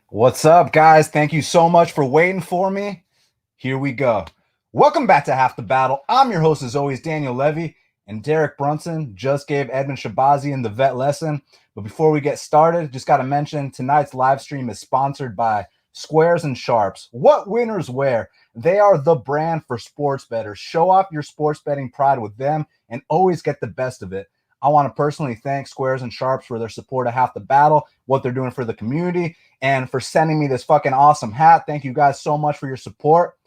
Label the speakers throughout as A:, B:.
A: What's up, guys? Thank you so much for waiting for me. Here we go. Welcome back to Half the Battle. I'm your host, as always, Daniel Levy, and Derek Brunson just gave Edmund Shabazzian the vet lesson. But before we get started, just got to mention tonight's live stream is sponsored by Squares and Sharps. What winners wear? They are the brand for sports bettors. Show off your sports betting pride with them and always get the best of it. I want to personally thank Squares and Sharps for their support of Half the Battle, what they're doing for the community, and for sending me this fucking awesome hat. Thank you guys so much for your support.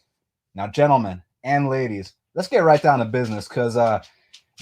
A: Now, gentlemen and ladies, let's get right down to business because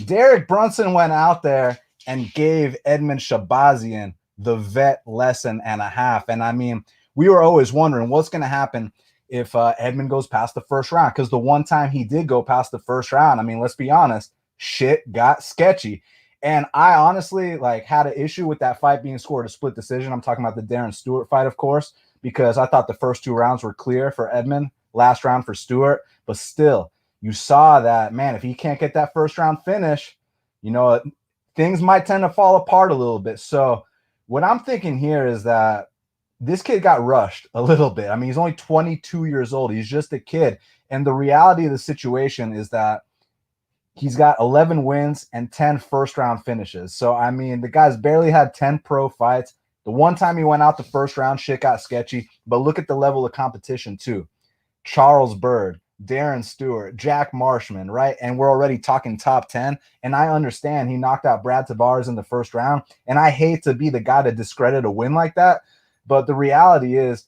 A: Derek Brunson went out there and gave Edmund Shabazzian the vet lesson and a half. And I mean, we were always wondering what's going to happen if Edmund goes past the first round, because the one time he did go past the first round, I mean, let's be honest, shit got sketchy. And I honestly had an issue with that fight being scored a split decision. I'm talking about the Darren Stewart fight, of course, because I thought the first two rounds were clear for Edmund, last round for Stewart. But still, you saw that, man, if he can't get that first round finish, things might tend to fall apart a little bit. So what I'm thinking here is that this kid got rushed a little bit. I mean, he's only 22 years old. He's just a kid. And the reality of the situation is that he's got 11 wins and 10 first-round finishes. So, I mean, the guy's barely had 10 pro fights. The one time he went out the first round, shit got sketchy. But look at the level of competition, too. Charles Byrd, Darren Stewart, Jack Marshman, right? And we're already talking top 10. And I understand he knocked out Brad Tavares in the first round. And I hate to be the guy to discredit a win like that. But the reality is,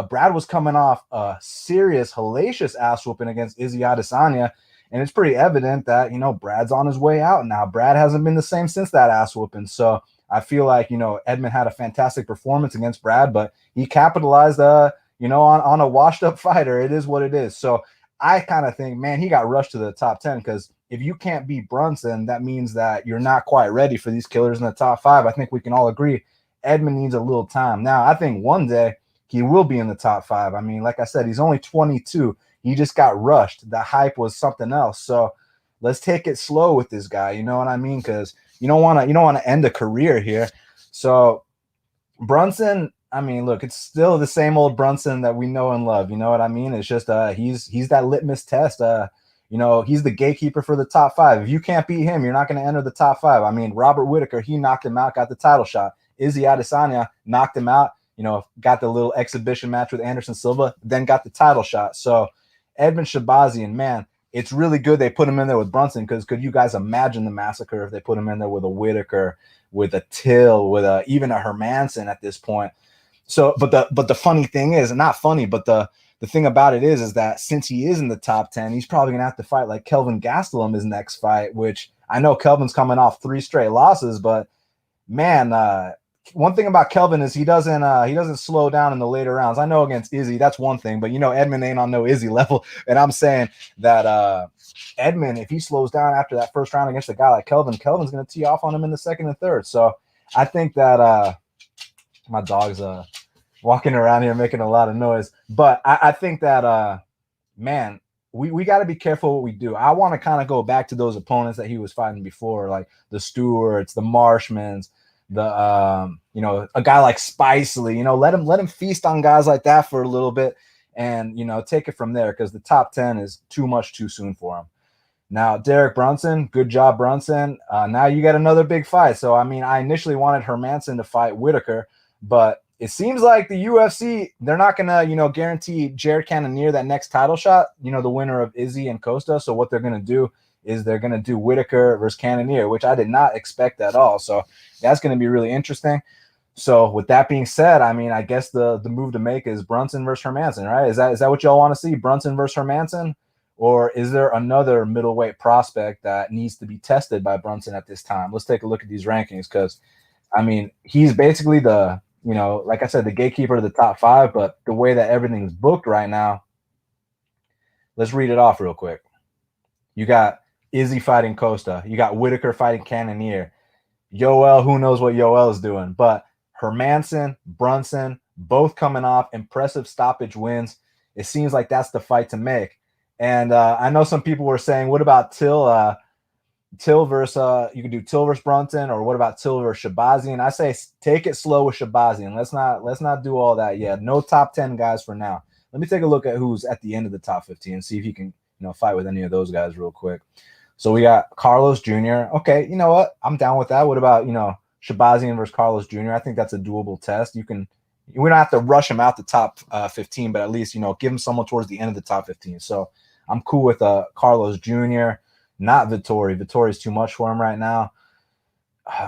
A: Brad was coming off a serious, hellacious ass whooping against Izzy Adesanya. And it's pretty evident that, Brad's on his way out now. Brad hasn't been the same since that ass whooping. So I feel like, Edmund had a fantastic performance against Brad, but he capitalized, on a washed up fighter. It is what it is. So I kind of think, man, he got rushed to the top 10 because if you can't beat Brunson, that means that you're not quite ready for these killers in the top 5. I think we can all agree Edmund needs a little time. Now, I think one day he will be in the top 5. I mean, like I said, he's only 22. He just got rushed. The hype was something else. So let's take it slow with this guy. You know what I mean? Because you don't want to end a career here. So Brunson, I mean, look, it's still the same old Brunson that we know and love. You know what I mean? It's just he's that litmus test. He's the gatekeeper for the top 5. If you can't beat him, you're not going to enter the top 5. I mean, Robert Whittaker, he knocked him out, got the title shot. Izzy Adesanya knocked him out. Got the little exhibition match with Anderson Silva, then got the title shot. So Edmund Shabazzian, man, it's really good they put him in there with Brunson, because could you guys imagine the massacre if they put him in there with a Whittaker, with a Till, with even a Hermanson at this point? So, but the funny thing is, not funny, but the thing about it is that since he is in the top 10, he's probably gonna have to fight like Kelvin Gastelum his next fight, which I know Kelvin's coming off 3 straight losses, but man, one thing about Kelvin is he doesn't slow down in the later rounds. I know against Izzy, that's one thing, but Edmund ain't on no Izzy level. And I'm saying that Edmund, if he slows down after that first round against a guy like Kelvin's going to tee off on him in the second and third. So I think that my dog's walking around here making a lot of noise. But I think that, man, we got to be careful what we do. I want to kind of go back to those opponents that he was fighting before, like the Stewarts, the Marshmans, the a guy like Spicely, let him feast on guys like that for a little bit and take it from there, because the top 10 is too much too soon for him. Now, Derek Brunson, good job, Brunson. Now you get another big fight. So I mean, I initially wanted Hermanson to fight Whittaker, but it seems like the UFC, they're not gonna guarantee Jared Cannoneer that next title shot, the winner of Izzy and Costa. So what they're gonna do is they're going to do Whittaker versus Cannoneer, which I did not expect at all. So that's going to be really interesting. So with that being said, I mean, I guess the move to make is Brunson versus Hermanson, right? Is that what y'all want to see, Brunson versus Hermanson? Or is there another middleweight prospect that needs to be tested by Brunson at this time? Let's take a look at these rankings, because, I mean, he's basically the, like I said, the gatekeeper to the top 5, but the way that everything's booked right now, let's read it off real quick. You got Izzy fighting Costa. You got Whittaker fighting Cannoneer. Yoel, who knows what Yoel is doing. But Hermanson, Brunson, both coming off impressive stoppage wins. It seems like that's the fight to make. And I know some people were saying, what about Till? Till versus you can do Till versus Brunson, or what about Till versus Shabazzian? I say take it slow with Shabazzian. Let's not do all that yet. No top 10 guys for now. Let me take a look at who's at the end of the top 15 and see if he can fight with any of those guys real quick. So we got Carlos Jr. Okay, you know what? I'm down with that. What about Shabazzian versus Carlos Jr.? I think that's a doable test. We don't have to rush him out the top 15, but at least give him someone towards the end of the top 15. So I'm cool with Carlos Jr. Not Vettori. Vettori's too much for him right now.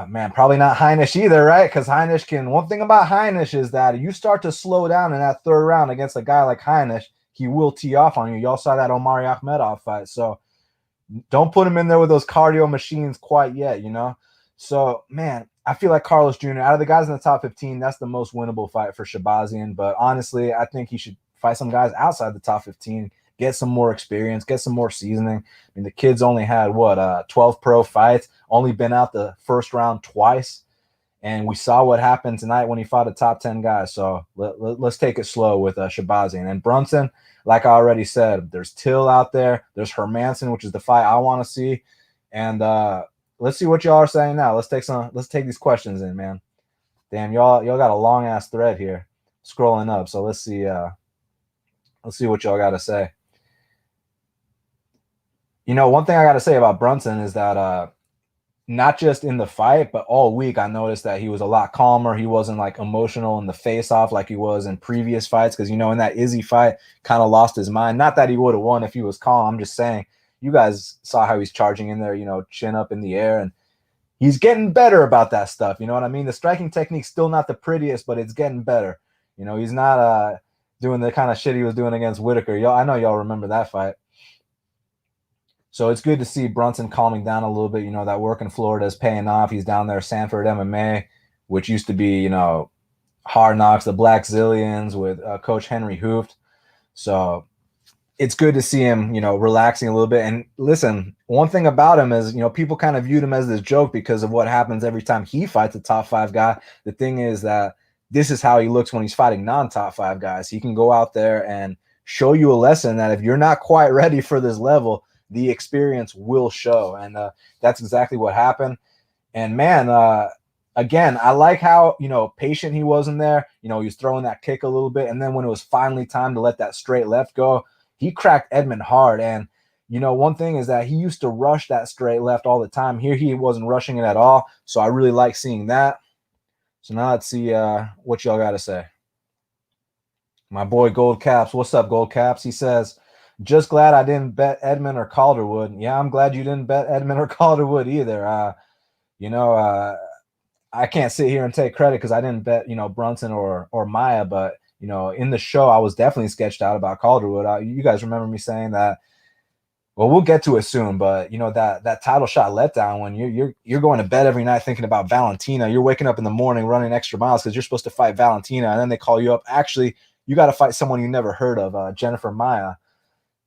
A: Man, probably not Heinisch either, right? Because Heinisch can. One thing about Heinisch is that you start to slow down in that third round against a guy like Heinisch, he will tee off on you. Y'all saw that Omari Akhmedov fight. So don't put him in there with those cardio machines quite yet, So, man, I feel like Carlos Jr., out of the guys in the top 15, that's the most winnable fight for Shabazzian. But honestly, I think he should fight some guys outside the top 15, get some more experience, get some more seasoning. I mean, the kid's only had, 12 pro fights, only been out the first round twice. And we saw what happened tonight when he fought a top 10 guy. So let's take it slow with Shahbazyan. And Brunson, like I already said, there's Till out there. There's Hermanson, which is the fight I want to see. And let's see what y'all are saying now. Let's take these questions in, man. Damn, y'all got a long ass thread here scrolling up. So let's see what y'all got to say. One thing I got to say about Brunson is that not just in the fight, but all week I noticed that he was a lot calmer. He wasn't like emotional in the face-off like he was in previous fights, because in that Izzy fight, kind of lost his mind. Not that he would have won if he was calm. I'm just saying, you guys saw how he's charging in there, chin up in the air, and he's getting better about that stuff. You know what I mean? The striking technique's still not the prettiest, but it's getting better. He's not doing the kind of shit he was doing against Whittaker. I know y'all remember that fight. So it's good to see Brunson calming down a little bit. That work in Florida is paying off. He's down there, Sanford MMA, which used to be, Hard Knocks, the Black Zillions with Coach Henry Hooft. So it's good to see him, relaxing a little bit. And listen, one thing about him is, people kind of viewed him as this joke because of what happens every time he fights a top 5 guy. The thing is that this is how he looks when he's fighting non-top 5 guys. He can go out there and show you a lesson that if you're not quite ready for this level, the experience will show. And that's exactly what happened. And man, again, I like how, patient he was in there. He was throwing that kick a little bit. And then when it was finally time to let that straight left go, he cracked Edmund hard. And, one thing is that he used to rush that straight left all the time. Here he wasn't rushing it at all. So I really like seeing that. So now let's see what y'all got to say. My boy Gold Caps. What's up, Gold Caps? He says, just glad I didn't bet Edmund or Calderwood. Yeah, I'm glad you didn't bet Edmund or Calderwood either. I can't sit here and take credit because I didn't bet, Brunson or Maia, but in the show I was definitely sketched out about Calderwood. You guys remember me saying that? Well, we'll get to it soon, but that title shot letdown when you're going to bed every night thinking about Valentina. You're waking up in the morning running extra miles because you're supposed to fight Valentina, and then they call you up. Actually, you got to fight someone you never heard of, Jennifer Maia.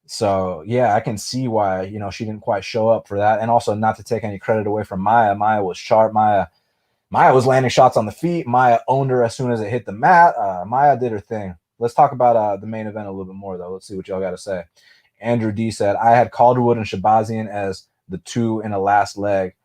A: So, yeah, I can see why, she didn't quite show up for that. And also, not to take any credit away from Maia. Maia was sharp. Maia was landing shots on the feet. Maia owned her as soon as it hit the mat. Maia did her thing. Let's talk about the main event a little bit more, though. Let's see what y'all got to say. Andrew D said, I had Calderwood and Shabazzian as the 2 in the last leg.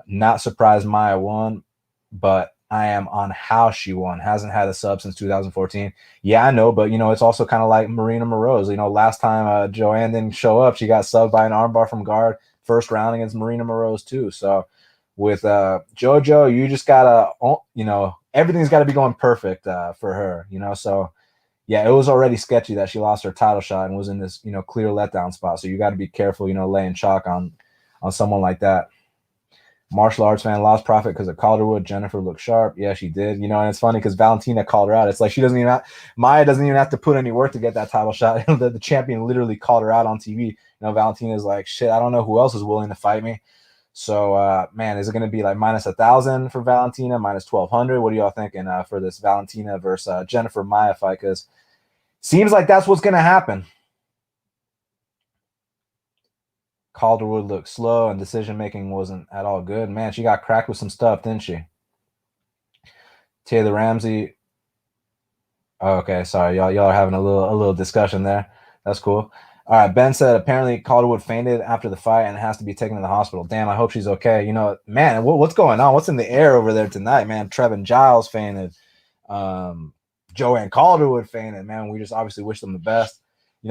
A: Not surprised Maia won, but I am on how she won. Hasn't had a sub since 2014. Yeah, I know, but, it's also kind of like Marina Moroz. Last time Joanne didn't show up, she got subbed by an armbar from guard first round against Marina Moroz too. So with JoJo, you just got to, everything's got to be going perfect for her, So, yeah, it was already sketchy that she lost her title shot and was in this, clear letdown spot. So you got to be careful, laying chalk on someone like that. Martial arts fan lost profit because of Calderwood. Jennifer looked sharp. Yeah, she did. And it's funny because Valentina called her out. It's like Maia doesn't even have to put any work to get that title shot. the champion literally called her out on TV. Valentina's like, shit, I don't know who else is willing to fight me. So, man, is it going to be like minus 1,000 for Valentina, minus 1,200? What are y'all thinking for this Valentina versus Jennifer Maia fight? Because seems like that's what's going to happen. Calderwood looked slow and decision-making wasn't at all good. Man, she got cracked with some stuff, didn't she? Taylor Ramsey. Oh, okay, sorry. Y'all are having a little discussion there. That's cool. All right, Ben said apparently Calderwood fainted after the fight and has to be taken to the hospital. Damn, I hope she's okay. Man, what's going on? What's in the air over there tonight, man? Trevin Giles fainted. Joanne Calderwood fainted. Man, we just obviously wish them the best.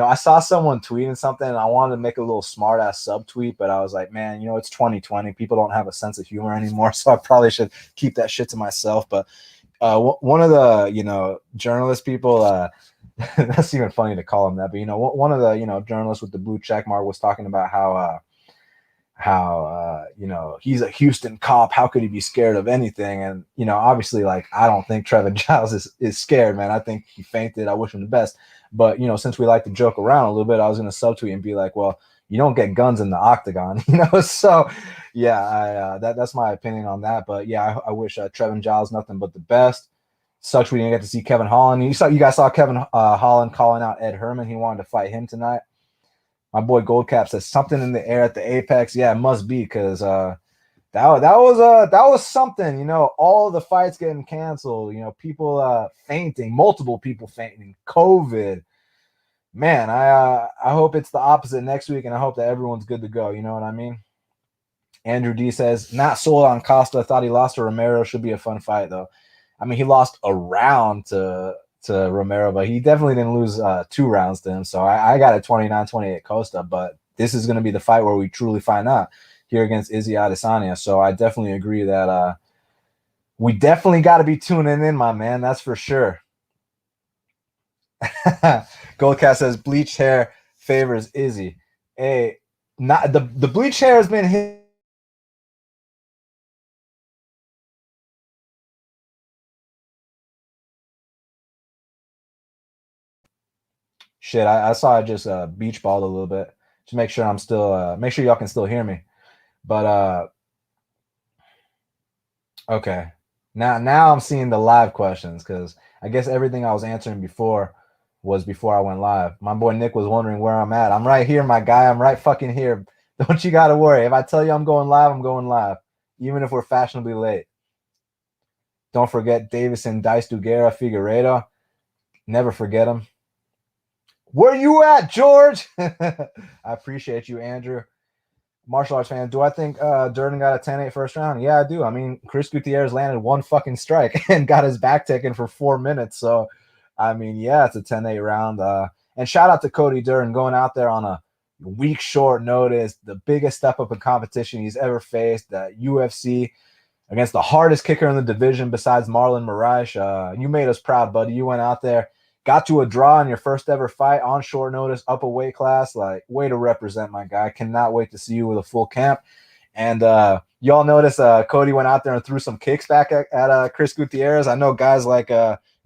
A: I saw someone tweeting something and I wanted to make a little smart ass subtweet, but I was like, man, it's 2020. People don't have a sense of humor anymore, so I probably should keep that shit to myself. But one of the journalist people, that's even funny to call him that, but one of the journalists with the blue check mark was talking about how he's a Houston cop, how could he be scared of anything? And obviously, like, I don't think Trevin Giles is scared, man. I think he fainted. I wish him the best, but since we like to joke around a little bit, I was going to subtweet and be like, well, you don't get guns in the octagon. So yeah, that's my opinion on that. But yeah, I wish Trevin Giles nothing but the best. Sucks we didn't get to see Kevin Holland. You guys saw Kevin Holland calling out Ed Herman. He wanted to fight him tonight. My boy Goldcap says something in the air at the Apex. Yeah, it must be, because that was something. All of the fights getting canceled. People fainting, multiple people fainting, COVID. Man, I hope it's the opposite next week, and I hope that everyone's good to go. You know what I mean? Andrew D says, not sold on Costa. Thought he lost to Romero. Should be a fun fight, though. I mean, he lost a round to Romero, but he definitely didn't lose 2 rounds to him. So I got a 29-28 Costa, but this is going to be the fight where we truly find out here against Izzy Adesanya. So I definitely agree that we definitely got to be tuning in, my man. That's for sure. Goldcast says bleached hair favors Izzy. Hey, not the bleached hair has been hit. Shit, I saw I just beach balled a little bit. Just make sure I'm still make sure y'all can still hear me. But okay. Now I'm seeing the live questions, because I guess everything I was answering before was before I went live. My boy Nick was wondering where I'm at. I'm right here, my guy. I'm right fucking here. Don't you gotta worry. If I tell you I'm going live, I'm going live. Even if we're fashionably late. Don't forget Davison, Dice Duguera, Figueiredo. Never forget him. Where you at, George? I appreciate you, Andrew. Martial arts fan, do I think Durden got a 10-8 first round? Yeah, I do. I mean, Chris Gutierrez landed 1 fucking strike and got his back taken for 4 minutes. So, I mean, yeah, it's a 10-8 round. And shout out to Cody Durden going out there on a week short notice, the biggest step up in competition he's ever faced, the UFC, against the hardest kicker in the division besides Marlon Moraes. You made us proud, buddy. You went out there, got to a draw in your first ever fight on short notice, up a weight class. Like, way to represent, my guy. Cannot wait to see you with a full camp. And y'all notice Cody went out there and threw some kicks back at Chris Gutierrez. I know guys like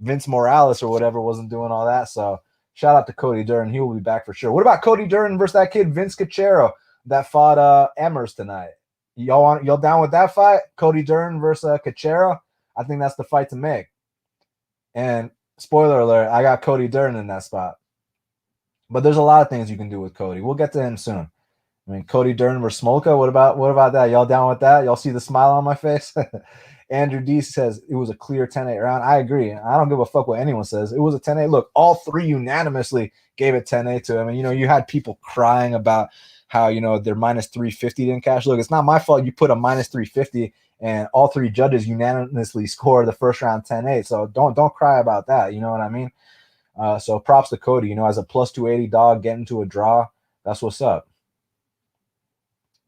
A: Vince Morales or whatever wasn't doing all that. So shout out to Cody Durden. He will be back for sure. What about Cody Durden versus that kid Vince Cachero that fought Emmers tonight? Y'all down with that fight? Cody Durden versus Cachero? I think that's the fight to make. And spoiler alert, I got Cody Durden in that spot. But there's a lot of things you can do with Cody. We'll get to him soon. I mean, Cody Durden versus Smolka. What about that? Y'all down with that? Y'all see the smile on my face? Andrew D says it was a clear 10-8 round. I agree. I don't give a fuck what anyone says. It was a 10-8. Look, all 3 unanimously gave it 10-8 to him. And, you had people crying about how, their minus 350 didn't cash. Look, it's not my fault you put a minus 350 and all 3 judges unanimously scored the first round 10-8. So don't cry about that. You know what I mean? So props to Cody. As a plus 280 dog getting to a draw, that's what's up.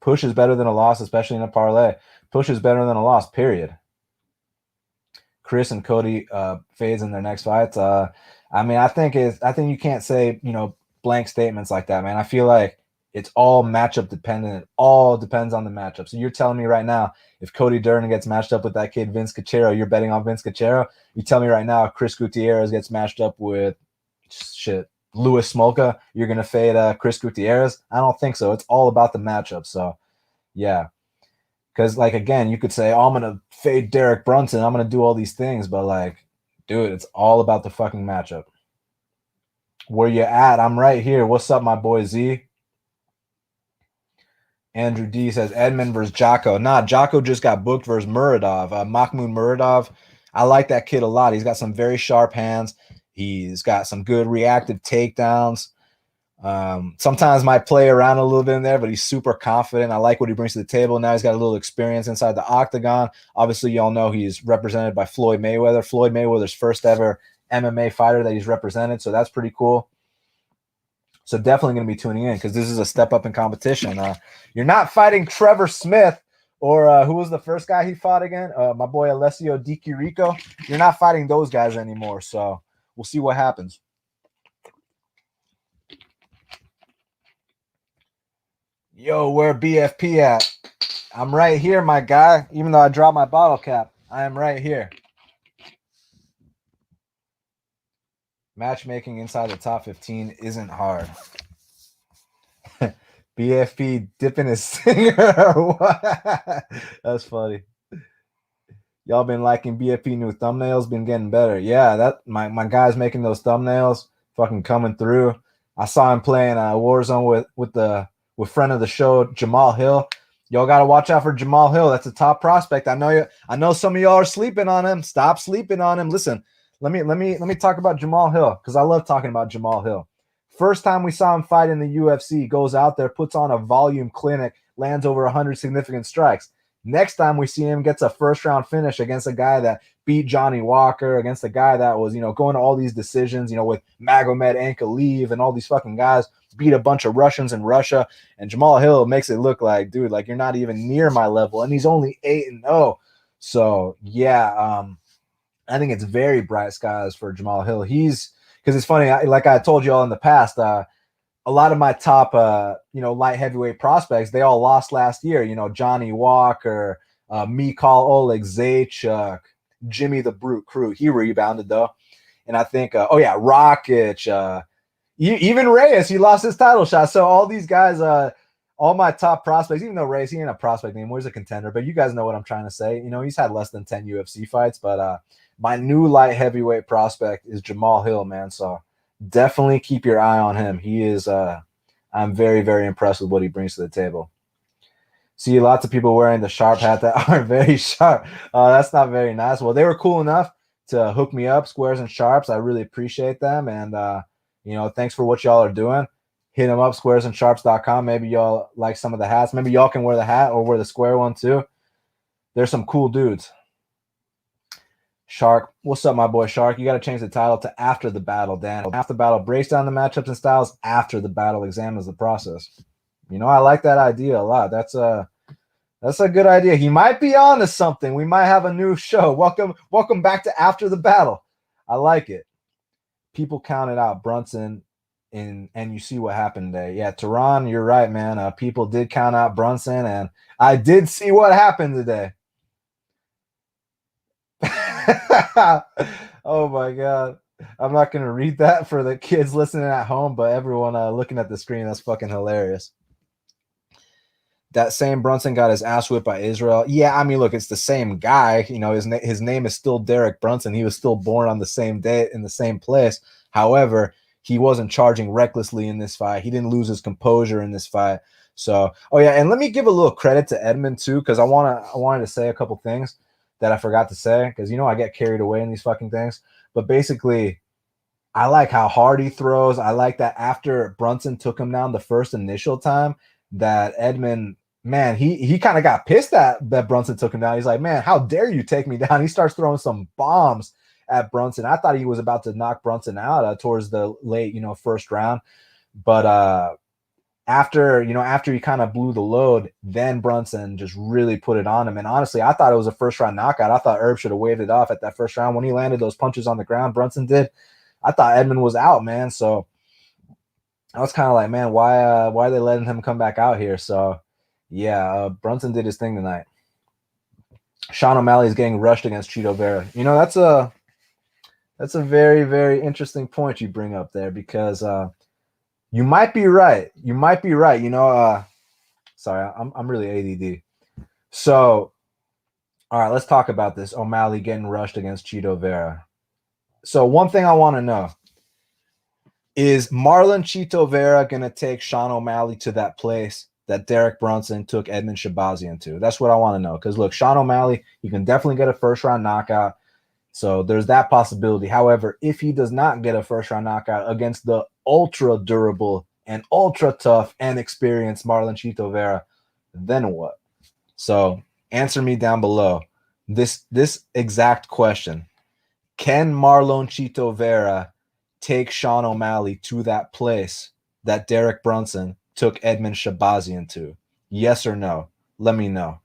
A: Push is better than a loss, especially in a parlay. Push is better than a loss, period. Chris and Cody fades in their next fights. I think you can't say, blank statements like that, man. I feel like it's all matchup dependent. It all depends on the matchup. So you're telling me right now, if Cody Durden gets matched up with that kid Vince Cachero, you're betting on Vince Cachero. You tell me right now, if Chris Gutierrez gets matched up with Louis Smolka, you're gonna fade Chris Gutierrez? I don't think so. It's all about the matchup. So yeah. Because, like, again, you could say, I'm going to fade Derek Brunson. I'm going to do all these things. But, like, dude, it's all about the fucking matchup. Where you at? I'm right here. What's up, my boy Z? Andrew D says Edmund versus Jocko. Nah, Jocko just got booked versus Muradov. Mahmoud Muradov. I like that kid a lot. He's got some very sharp hands. He's got some good reactive takedowns. Sometimes might play around a little bit in there, but he's super confident. I like what he brings to the table. Now he's got a little experience inside the octagon. Obviously, y'all know he's represented by Floyd Mayweather. Floyd Mayweather's first ever MMA fighter that he's represented, so that's pretty cool. So definitely going to be tuning in because this is a step up in competition. You're not fighting Trevor Smith or who was the first guy he fought again? My boy Alessio Di Chirico. You're not fighting those guys anymore, so we'll see what happens. Yo, where BFP at? I'm right here, my guy. Even though I dropped my bottle cap, I am right here. Matchmaking inside the top 15 isn't hard. BFP dipping his finger or what? That's funny. Y'all been liking BFP new thumbnails, been getting better. Yeah, that my guy's making those thumbnails, fucking coming through. I saw him playing Warzone with friend of the show, Jamal Hill. Y'all got to watch out for Jamal Hill. That's a top prospect. I know some of y'all are sleeping on him. Stop sleeping on him. Listen, let me talk about Jamal Hill because I love talking about Jamal Hill. First time we saw him fight in the UFC, goes out there, puts on a volume clinic, lands over 100 significant strikes. Next time we see him, gets a first-round finish against a guy that beat Johnny Walker, against a guy that was, going to all these decisions, with Magomed Ankalaev and all these fucking guys, beat a bunch of Russians in Russia. And Jamal Hill makes it look like, dude, like you're not even near my level. And he's only 8-0. So, yeah, I think it's very bright skies for Jamal Hill. Because it's funny, like I told you all in the past, a lot of my top, light heavyweight prospects, they all lost last year. Johnny Walker, Mikhail Oleg Zaitchuk, Jimmy the Brute Crew. He rebounded, though. And I think, Rakic, even Reyes, he lost his title shot. So all these guys, all my top prospects, even though Reyes, he ain't a prospect anymore, he's a contender. But you guys know what I'm trying to say. He's had less than 10 UFC fights. But my new light heavyweight prospect is Jamal Hill, man. So definitely keep your eye on him. He is I'm very, very impressed with what he brings to the table. See lots of people wearing the sharp hat that aren't very sharp. That's not very nice. Well, they were cool enough to hook me up, Squares and Sharps. I really appreciate them. And, thanks for what y'all are doing. Hit them up, squaresandsharps.com. Maybe y'all like some of the hats. Maybe y'all can wear the hat or wear the square one too. There's some cool dudes. Shark, what's up, my boy Shark? You got to change the title to After the Battle, Dan. After the Battle breaks down the matchups and styles. After the Battle examines the process. I like that idea a lot. That's a good idea. He might be on to something. We might have a new show. Welcome back to After the Battle. I like it. People counted out Brunson, and you see what happened today. Yeah, Tehran, you're right, man. People did count out Brunson, and I did see what happened today. Oh my god, I'm not gonna read that for the kids listening at home, but everyone looking at the screen, that's fucking hilarious. That same Brunson got his ass whipped by Israel. Yeah, I mean, look, it's the same guy. His name is still Derek Brunson. He was still born on the same day in the same place. However, he wasn't charging recklessly in this fight. He didn't lose his composure in this fight. So, and let me give a little credit to Edmund too, because I wanted to say a couple things that I forgot to say, because I get carried away in these fucking things. But basically, I like how hard he throws. I like that after Brunson took him down the first initial time, that Edmund, man, he kind of got pissed that Brunson took him down. He's like, man, how dare you take me down? He starts throwing some bombs at Brunson. I thought he was about to knock Brunson out towards the late, first round. But after he kind of blew the load, then Brunson just really put it on him. And honestly, I thought it was a first round knockout. I thought Herb should have waved it off at that first round when he landed those punches on the ground. Brunson did. I thought Edmund was out, man. So I was kind of like, man, why are they letting him come back out here? So yeah, Brunson did his thing tonight. Sean O'Malley is getting rushed against Chito Vera. That's a very, very interesting point you bring up there, because you might be right. You might be right. Sorry, I'm really ADD. So, all right, let's talk about this. O'Malley getting rushed against Chito Vera. So one thing I want to know is Marlon Chito Vera going to take Sean O'Malley to that place that Derek Brunson took Edmund Shabazzian to? That's what I want to know. Because look, Sean O'Malley, you can definitely get a first round knockout. So there's that possibility. However, if he does not get a first round knockout against the ultra durable and ultra tough and experienced Marlon Chito Vera, then what? So answer me down below this exact question. Can Marlon Chito Vera take Sean O'Malley to that place that Derek Brunson took Edmund Shabazzian to? Yes or no? Let me know.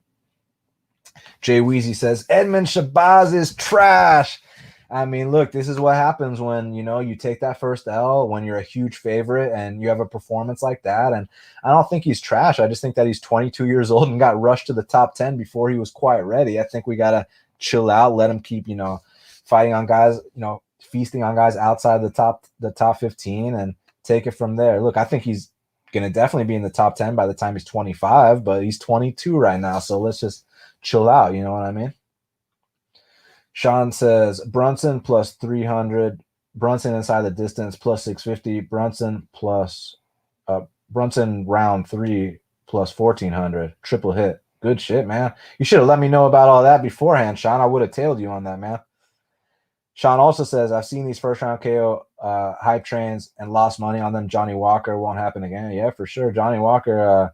A: Jay Weezy says, Edmund Shabazz is trash. I mean, look, this is what happens when, you take that first L, when you're a huge favorite and you have a performance like that. And I don't think he's trash. I just think that he's 22 years old and got rushed to the top 10 before he was quite ready. I think we got to chill out, let him keep, fighting on guys, feasting on guys outside the top 15 and take it from there. Look, I think he's going to definitely be in the top 10 by the time he's 25, but he's 22 right now. So let's just chill out. You know what I mean? Sean says Brunson plus 300, Brunson inside the distance plus 650, Brunson round 3 plus 1400, triple hit. Good shit, man. You should have let me know about all that beforehand, Sean. I would have tailed you on that, man. Sean also says, I've seen these first round KO hype trains and lost money on them. Johnny Walker won't happen again. Yeah, for sure. Johnny Walker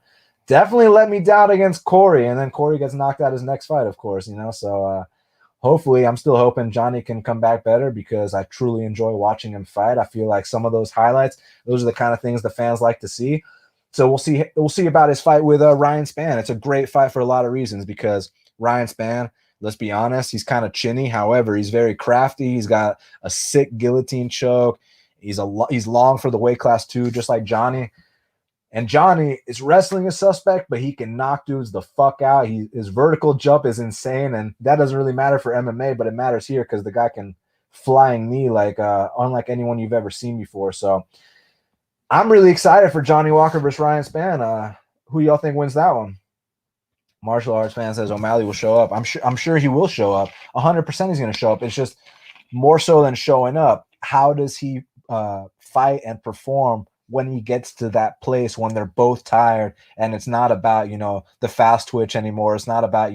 A: definitely let me down against Corey, and then Corey gets knocked out his next fight, of course, so hopefully, I'm still hoping Johnny can come back better because I truly enjoy watching him fight. I feel like some of those highlights, those are the kind of things the fans like to see. So we'll see about his fight with Ryan Spann. It's a great fight for a lot of reasons because Ryan Spann, let's be honest, he's kind of chinny. However, he's very crafty. He's got a sick guillotine choke. He's long for the weight class too, just like Johnny. And Johnny is wrestling a suspect, but he can knock dudes the fuck out. His vertical jump is insane, and that doesn't really matter for MMA, but it matters here because the guy can flying knee like unlike anyone you've ever seen before. So I'm really excited for Johnny Walker versus Ryan Spann. Who y'all think wins that one? Martial arts fan says O'Malley will show up. I'm sure he will show up. 100% he's going to show up. It's just more so than showing up. How does he fight and perform when he gets to that place when they're both tired and it's not about, the fast twitch anymore. It's not about,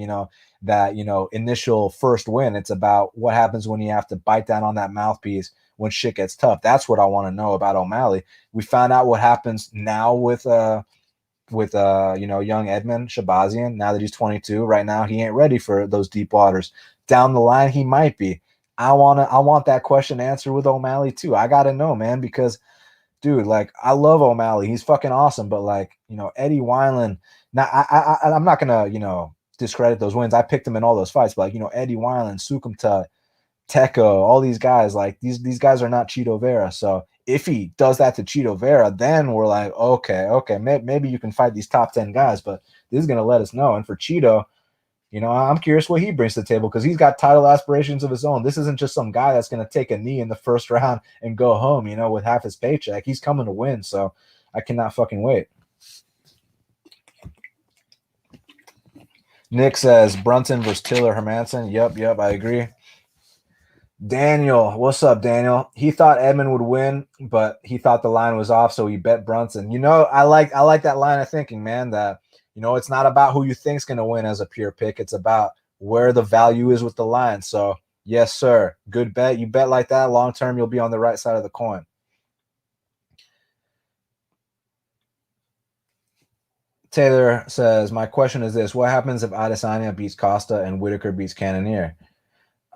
A: that, initial first win. It's about what happens when you have to bite down on that mouthpiece when shit gets tough. That's what I want to know about O'Malley. We found out what happens now with young Edmund Shabazzian. Now that he's 22, right now he ain't ready for those deep waters. Down the line, he might be. I want that question answered with O'Malley too. I got to know, man, because dude, like, I love O'Malley. He's fucking awesome. But, like, Eddie Wineland, now I'm not going to, discredit those wins. I picked him in all those fights. But, like, Eddie Wineland, Sukumta, Teko, all these guys, like, these guys are not Chito Vera. So if he does that to Chito Vera, then we're like, okay, maybe you can fight these top 10 guys. But this is going to let us know. And for Chito, I'm curious what he brings to the table because he's got title aspirations of his own. This isn't just some guy that's going to take a knee in the first round and go home, with half his paycheck. He's coming to win, so I cannot fucking wait. Nick says Brunson versus Tiller Hermanson. Yep, I agree. Daniel, what's up, Daniel? He thought Edmund would win, but he thought the line was off, so he bet Brunson. I like that line of thinking, man, that it's not about who you think's going to win as a pure pick. It's about where the value is with the line. So, yes, sir. Good bet. You bet like that, long term, you'll be on the right side of the coin. Taylor says, my question is this. What happens if Addisonia beats Costa and Whittaker beats Cannoneer?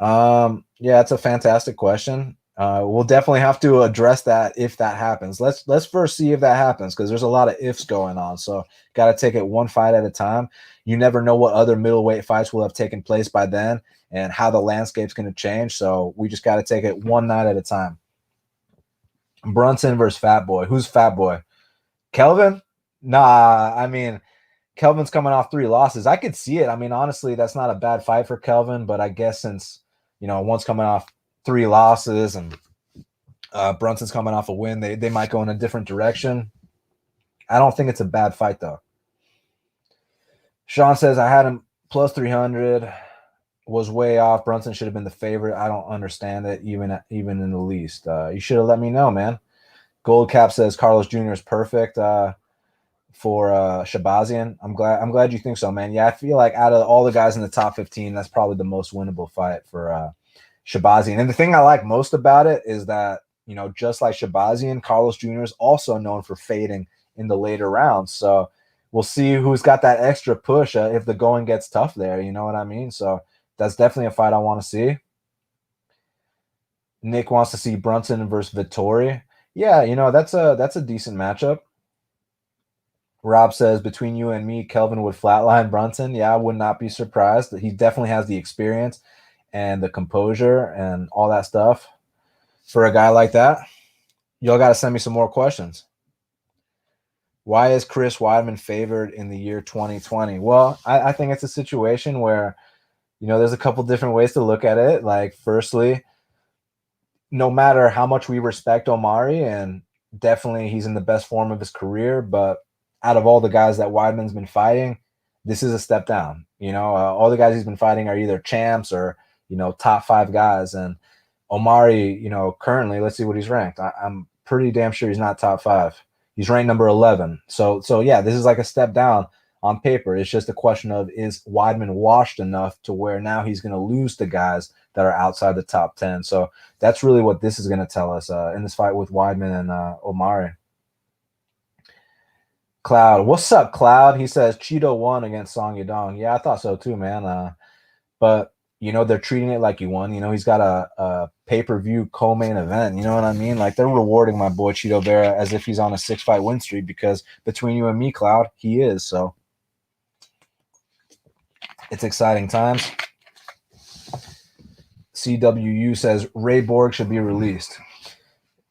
A: Yeah, it's a fantastic question. We'll definitely have to address that if that happens. Let's first see if that happens because there's a lot of ifs going on. So got to take it one fight at a time. You never know what other middleweight fights will have taken place by then and how the landscape's going to change. So we just got to take it one night at a time. Brunson versus Fat Boy. Who's Fat Boy? Kelvin? Nah, I mean, Kelvin's coming off 3 losses. I could see it. I mean, honestly, that's not a bad fight for Kelvin, but I guess since, one's coming off 3 losses and Brunson's coming off a win, they might go in a different direction. I don't think it's a bad fight, though. Sean says, I had him plus 300, was way off. Brunson should have been the favorite. I don't understand it, even in the least. You should have let me know, man. Gold Cap says Carlos Jr. is perfect for Shabazzian. I'm glad you think so, man. Yeah, I feel like out of all the guys in the top 15, that's probably the most winnable fight for Shabazzian. And the thing I like most about it is that, just like Shabazzian, Carlos Jr. is also known for fading in the later rounds. So we'll see who's got that extra push if the going gets tough there. You know what I mean? So that's definitely a fight I want to see. Nick wants to see Brunson versus Vettori. Yeah, that's a decent matchup. Rob says, between you and me, Kelvin would flatline Brunson. Yeah, I would not be surprised. He definitely has the experience and the composure and all that stuff for a guy like that. Y'all got to send me some more questions. Why is Chris Weidman favored in the year 2020? Well, I think it's a situation where, there's a couple different ways to look at it. Like, firstly, no matter how much we respect Omari, and definitely he's in the best form of his career, but out of all the guys that Weidman's been fighting, this is a step down. All the guys he's been fighting are either champs or, top 5 guys. And Omari, currently, let's see what he's ranked. I'm pretty damn sure he's not top 5. He's ranked number 11. So yeah, this is like a step down on paper. It's just a question of, is Weidman washed enough to where now he's going to lose to guys that are outside the top 10. So that's really what this is going to tell us in this fight with Weidman and Omari. Cloud, what's up, Cloud? He says Cheeto won against Song Yadong. Yeah, I thought so too, man. But they're treating it like he won. He's got a pay-per-view co-main event. You know what I mean? Like, they're rewarding my boy Cheeto Vera as if he's on a 6-fight win streak, because between you and me, Cloud, he is. So it's exciting times. CWU says Ray Borg should be released.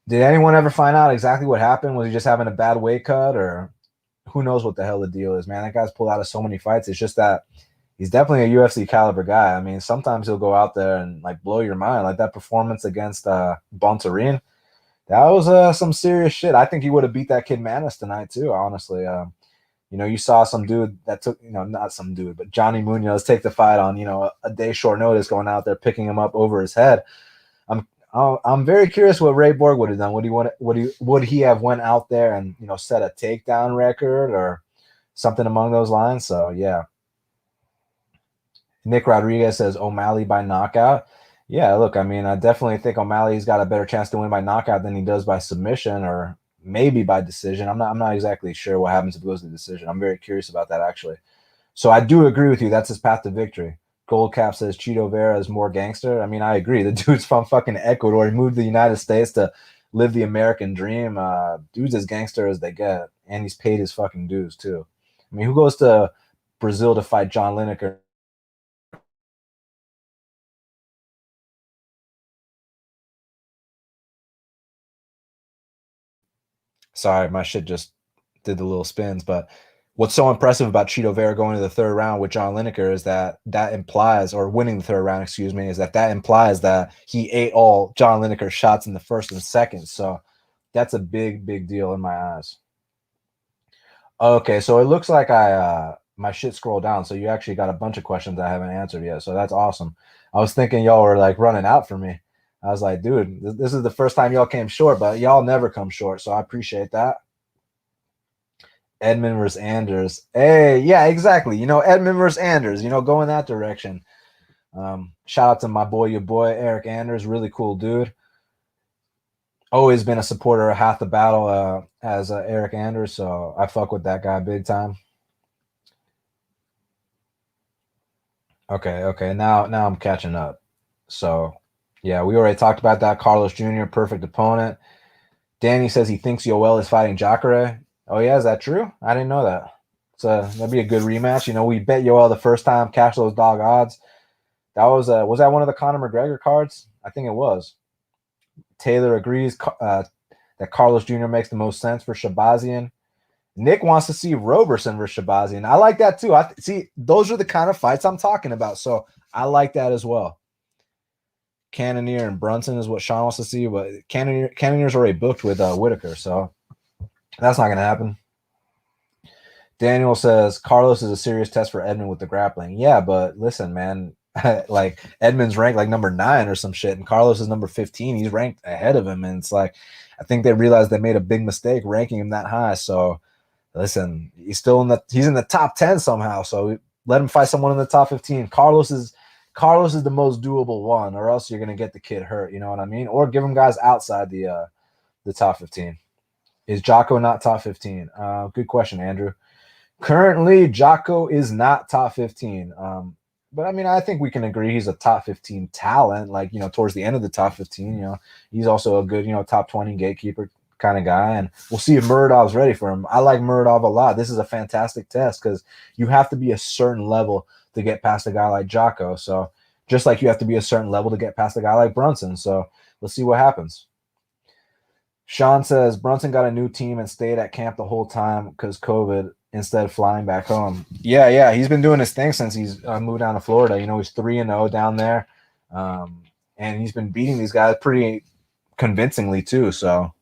A: Did anyone ever find out exactly what happened? Was he just having a bad weight cut, or who knows what the hell the deal is, man? That guy's pulled out of so many fights. It's just that he's definitely a UFC caliber guy. I mean, sometimes he'll go out there and like blow your mind. Like that performance against Bontarine, that was some serious shit. I think he would have beat that kid Manis tonight too, honestly. You saw some dude that took, not some dude, but Johnny Munoz take the fight on, a day short notice, going out there picking him up over his head. I'm very curious what Ray Borg would have done. Would he have went out there and set a takedown record or something among those lines? So yeah. Nick Rodriguez says O'Malley by knockout. Yeah, look, I mean, I definitely think O'Malley's got a better chance to win by knockout than he does by submission, or maybe by decision. I'm not exactly sure what happens if it goes to decision. I'm very curious about that, actually. So I do agree with you. That's his path to victory. Goldcap says Cheeto Vera is more gangster. I mean, I agree. The dude's from fucking Ecuador. He moved to the United States to live the American dream. Dude's as gangster as they get, and he's paid his fucking dues too. I mean, who goes to Brazil to fight John Lineker? Sorry, my shit just did the little spins. But what's so impressive about Cheeto Vera going to the 3rd round with John Lineker is that implies, or winning the 3rd round, excuse me, is that implies that he ate all John Lineker's shots in the 1st and 2nd. So that's a big, big deal in my eyes. Okay, so it looks like my shit scrolled down. So you actually got a bunch of questions I haven't answered yet. So that's awesome. I was thinking y'all were like running out for me. I was like, dude, this is the first time y'all came short, but y'all never come short. So I appreciate that. Edmund versus Anders. Hey, yeah, exactly. Edmund versus Anders, go in that direction. Shout out to my boy, your boy, Eric Anders. Really cool dude. Always been a supporter of Half the Battle as Eric Anders, so I fuck with that guy big time. Okay. Now I'm catching up. So, yeah, we already talked about that. Carlos Jr., perfect opponent. Danny says he thinks Yoel is fighting Jacare. Oh, yeah, is that true? I didn't know that. So that'd be a good rematch. We bet Yoel the first time, cash those dog odds. That was that one of the Conor McGregor cards? I think it was. Taylor agrees that Carlos Jr. makes the most sense for Shabazzian. Nick wants to see Roberson versus Shabazzian. I like that too. See, those are the kind of fights I'm talking about. So I like that as well. Cannoneer and Brunson is what Sean wants to see, but Cannoneer's already booked with Whittaker, so that's not going to happen. Daniel says Carlos is a serious test for Edmund with the grappling. Yeah, but listen, man, like Edmund's ranked like number 9 or some shit, and Carlos is number 15. He's ranked ahead of him, and it's like I think they realized they made a big mistake ranking him that high. So listen, he's in the top 10 somehow. So let him fight someone in the top 15. Carlos Carlos is the most doable one, or else you're going to get the kid hurt. You know what I mean? Or give him guys outside the top 15. Is Jocko not top 15? Good question, Andrew. Currently, Jocko is not top 15. But I mean, I think we can agree he's a top 15 talent. Like, you know, towards the end of the top 15, you know, he's also a good, you know, top 20 gatekeeper kind of guy. And we'll see if Muradov's ready for him. I like Muradov a lot. This is a fantastic test because you have to be a certain level to get past a guy like Jocko. So just like you have to be a certain level to get past a guy like Brunson. So let's see what happens. Sean says Brunson got a new team and stayed at camp the whole time because COVID instead of flying back home. Yeah. He's been doing his thing since he's moved down to Florida. You know, he's 3-0 down there. And he's been beating these guys pretty convincingly too. So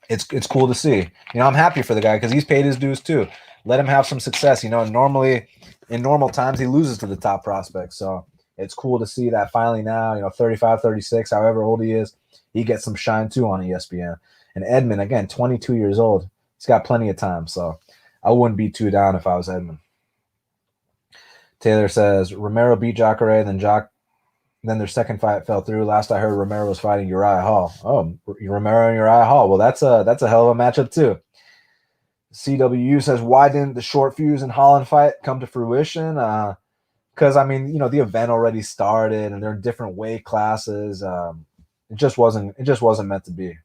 A: it's cool to see. You know, I'm happy for the guy because he's paid his dues too. Let him have some success. You know, normally in normal times he loses to the top prospects. So it's cool to see that finally now, you know, 35, 36, however old he is, he gets some shine too on ESPN. And Edmund, again, 22 years old. He's got plenty of time. So I wouldn't be too down if I was Edmund. Taylor says Romero beat Jacare, then their second fight fell through. Last I heard, Romero was fighting Uriah Hall. Oh, Romero and Uriah Hall. Well, that's a hell of a matchup too. CWU says, why didn't the short fuse and Holland fight come to fruition? Because I mean, you know, the event already started and they're in different weight classes. It just wasn't meant to be.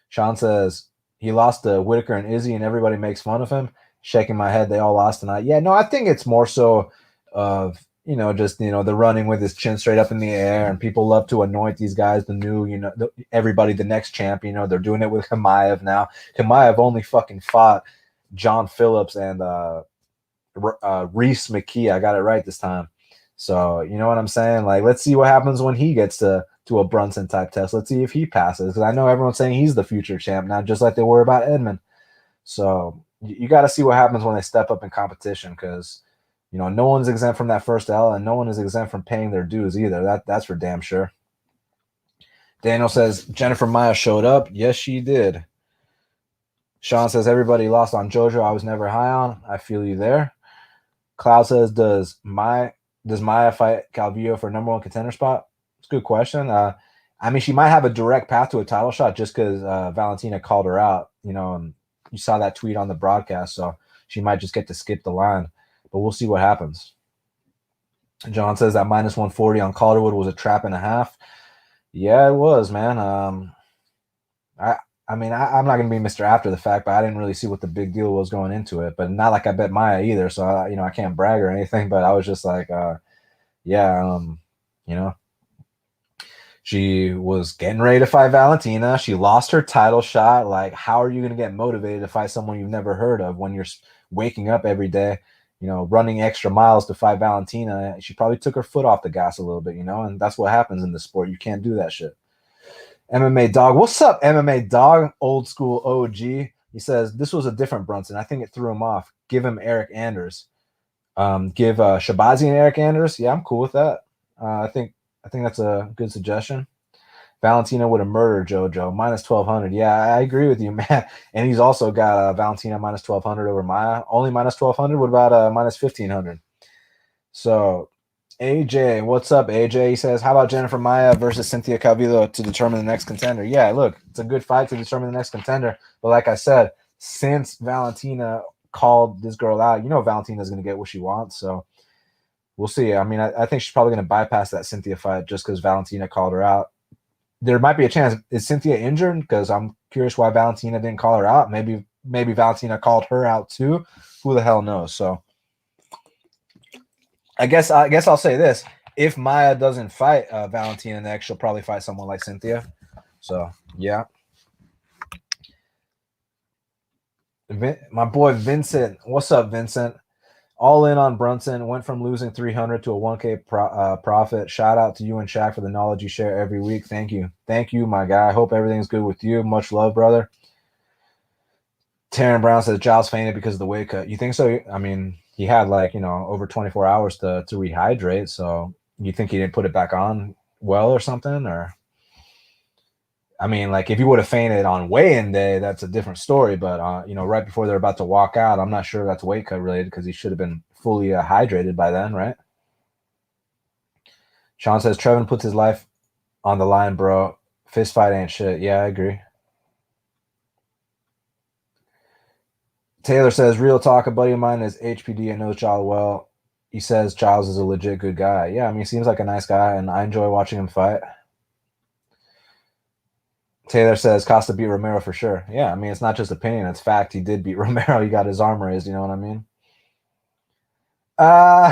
A: Sean says he lost to Whittaker and Izzy, and everybody makes fun of him. Shaking my head, they all lost tonight. Yeah, no, I think it's more so of, you know, just, you know, the running with his chin straight up in the air, and people love to anoint these guys the new, you know, everybody the next champ. You know, they're doing it with Chimaev now. Chimaev only fucking fought John Phillips and Reese McKee. I got it right this time. So, you know what I'm saying? Like, let's see what happens when he gets to a Brunson type test. Let's see if he passes, because I know everyone's saying he's the future champ now, just like they were about Edmund. So you got to see what happens when they step up in competition, because, you know, no one's exempt from that first L, and no one is exempt from paying their dues either. That's for damn sure. Daniel says Jennifer Maya showed up. Yes, she did. Sean says everybody lost on JoJo. I was never high on. I feel you there. Cloud says does Maya fight Calvillo for number one contender spot? It's a good question. I mean, she might have a direct path to a title shot just because Valentina called her out, you know, and you saw that tweet on the broadcast, so she might just get to skip the line. But we'll see what happens. John says that minus 140 on Calderwood was a trap and a half. Yeah, it was, man. I mean, I'm not going to be Mr. After the fact, but I didn't really see what the big deal was going into it. But not like I bet Maya either, so you know, I can't brag or anything. But I was just like, you know, she was getting ready to fight Valentina. She lost her title shot. Like, how are you going to get motivated to fight someone you've never heard of when you're waking up every day, you know, running extra miles to fight Valentina? She probably took her foot off the gas a little bit, you know, and that's what happens in the sport. You can't do that shit. MMA Dog. What's up, MMA Dog? Old school OG. He says, this was a different Brunson. I think it threw him off. Give him Eric Anders. Give Shabazzian Eric Anders. Yeah, I'm cool with that. I think that's a good suggestion. Valentina would have murdered JoJo. Minus 1,200. Yeah, I agree with you, man. And he's also got Valentina minus 1,200 over Maya. Only minus 1,200. What about minus 1,500? So, AJ, what's up, AJ? He says, how about Jennifer Maya versus Cynthia Calvillo to determine the next contender? Yeah, look, it's a good fight to determine the next contender. But like I said, since Valentina called this girl out, you know Valentina's going to get what she wants. So we'll see. I mean, I think she's probably going to bypass that Cynthia fight just because Valentina called her out. There might be a chance. Is Cynthia injured? Because I'm curious why Valentina didn't call her out. Maybe Valentina called her out too. Who the hell knows? So I guess I'll say this: if Maya doesn't fight Valentina next, she'll probably fight someone like Cynthia. So yeah. My boy Vincent, what's up, Vincent? All in on Brunson. Went from losing 300 to a 1K profit. Shout out to you and Shaq for the knowledge you share every week. Thank you, my guy. I hope everything's good with you. Much love, brother. Taryn Brown says Giles fainted because of the weight cut. You think so? I mean, he had over 24 hours to rehydrate. So you think he didn't put it back on well or something? Or I mean, like if he would have fainted on weigh-in day, that's a different story. But right before they're about to walk out, I'm not sure that's weight cut related because he should have been fully hydrated by then, right? Sean says, Trevin puts his life on the line, bro. Fist fight ain't shit. Yeah, I agree. Taylor says, real talk, a buddy of mine is HPD and knows Giles well. He says Giles is a legit good guy. Yeah, I mean, he seems like a nice guy, and I enjoy watching him fight. Taylor says Costa beat Romero for sure. Yeah, I mean, it's not just opinion, it's fact. He did beat Romero. He got his arm raised, you know what I mean?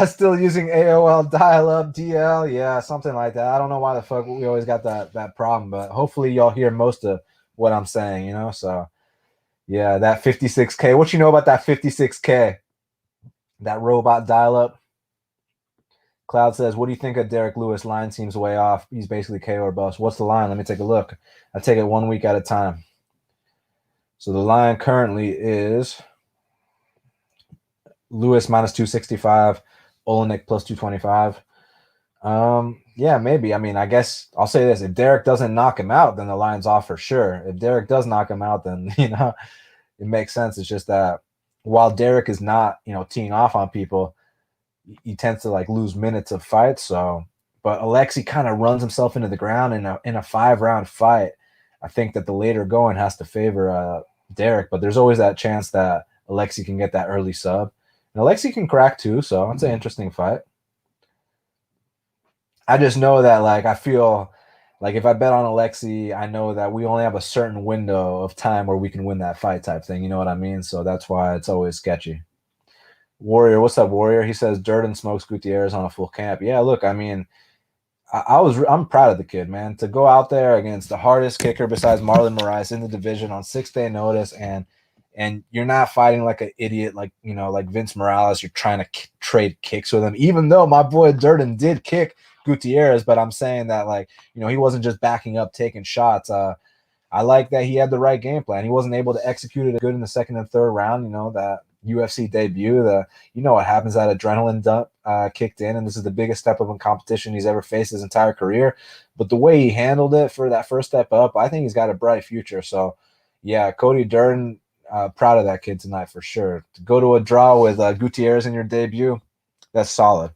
A: Still using AOL dial-up DL. Yeah, something like that. I don't know why the fuck we always got that problem, but hopefully y'all hear most of what I'm saying, you know? So, yeah, that 56K. What you know about that 56K? That robot dial-up? Cloud says, what do you think of Derek Lewis? Line seems way off. He's basically KO or bust. What's the line? Let me take a look. I take it 1 week at a time. So the line currently is Lewis minus 265, Olenek plus 225. Yeah, maybe. I mean, I guess I'll say this. If Derek doesn't knock him out, then the line's off for sure. If Derek does knock him out, then, you know, it makes sense. It's just that while Derek is not, you know, teeing off on people, he tends to like lose minutes of fights. So, but Alexi kind of runs himself into the ground in a 5-round fight. I think that the later going has to favor Derek, but there's always that chance that Alexi can get that early sub. And Alexi can crack too, so it's an interesting fight. I just know that, like, I feel like if I bet on Alexi, I know that we only have a certain window of time where we can win that fight type thing. You know what I mean? So that's why it's always sketchy. Warrior, what's up, Warrior? He says Durden smokes Gutierrez on a full camp. Yeah, look, I mean, I'm proud of the kid, man. To go out there against the hardest kicker besides Marlon Moraes in the division on 6-day notice, and you're not fighting like an idiot, like, you know, like Vince Morales. You're trying to trade kicks with him, even though my boy Durden did kick Gutierrez. But I'm saying that, like, you know, he wasn't just backing up, taking shots. I like that he had the right game plan. He wasn't able to execute it good in the second and third round. You know, that UFC debut, you know what happens, that adrenaline dump kicked in, and this is the biggest step up in competition he's ever faced his entire career. But the way he handled it for that first step up, I think he's got a bright future. So, yeah, Cody Durden, proud of that kid tonight for sure. To go to a draw with Gutierrez in your debut, that's solid.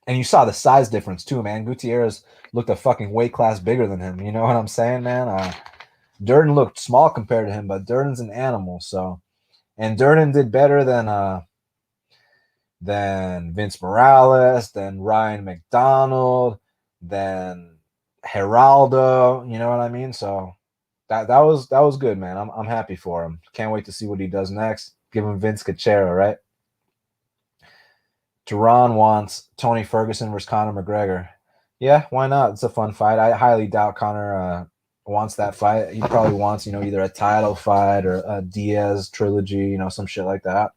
A: And you saw the size difference too, man. Gutierrez looked a fucking weight class bigger than him. You know what I'm saying, man? Durden looked small compared to him, but Durden's an animal. So, and Durden did better than Vince Morales, than Ryan McDonald, than Geraldo. You know what I mean? So that was good, man. I'm happy for him. Can't wait to see what he does next. Give him Vince Cachera, right? Geron wants Tony Ferguson versus Conor McGregor. Yeah, why not? It's a fun fight. I highly doubt Conor wants that fight. He probably wants, you know, either a title fight or a Diaz trilogy, you know, some shit like that.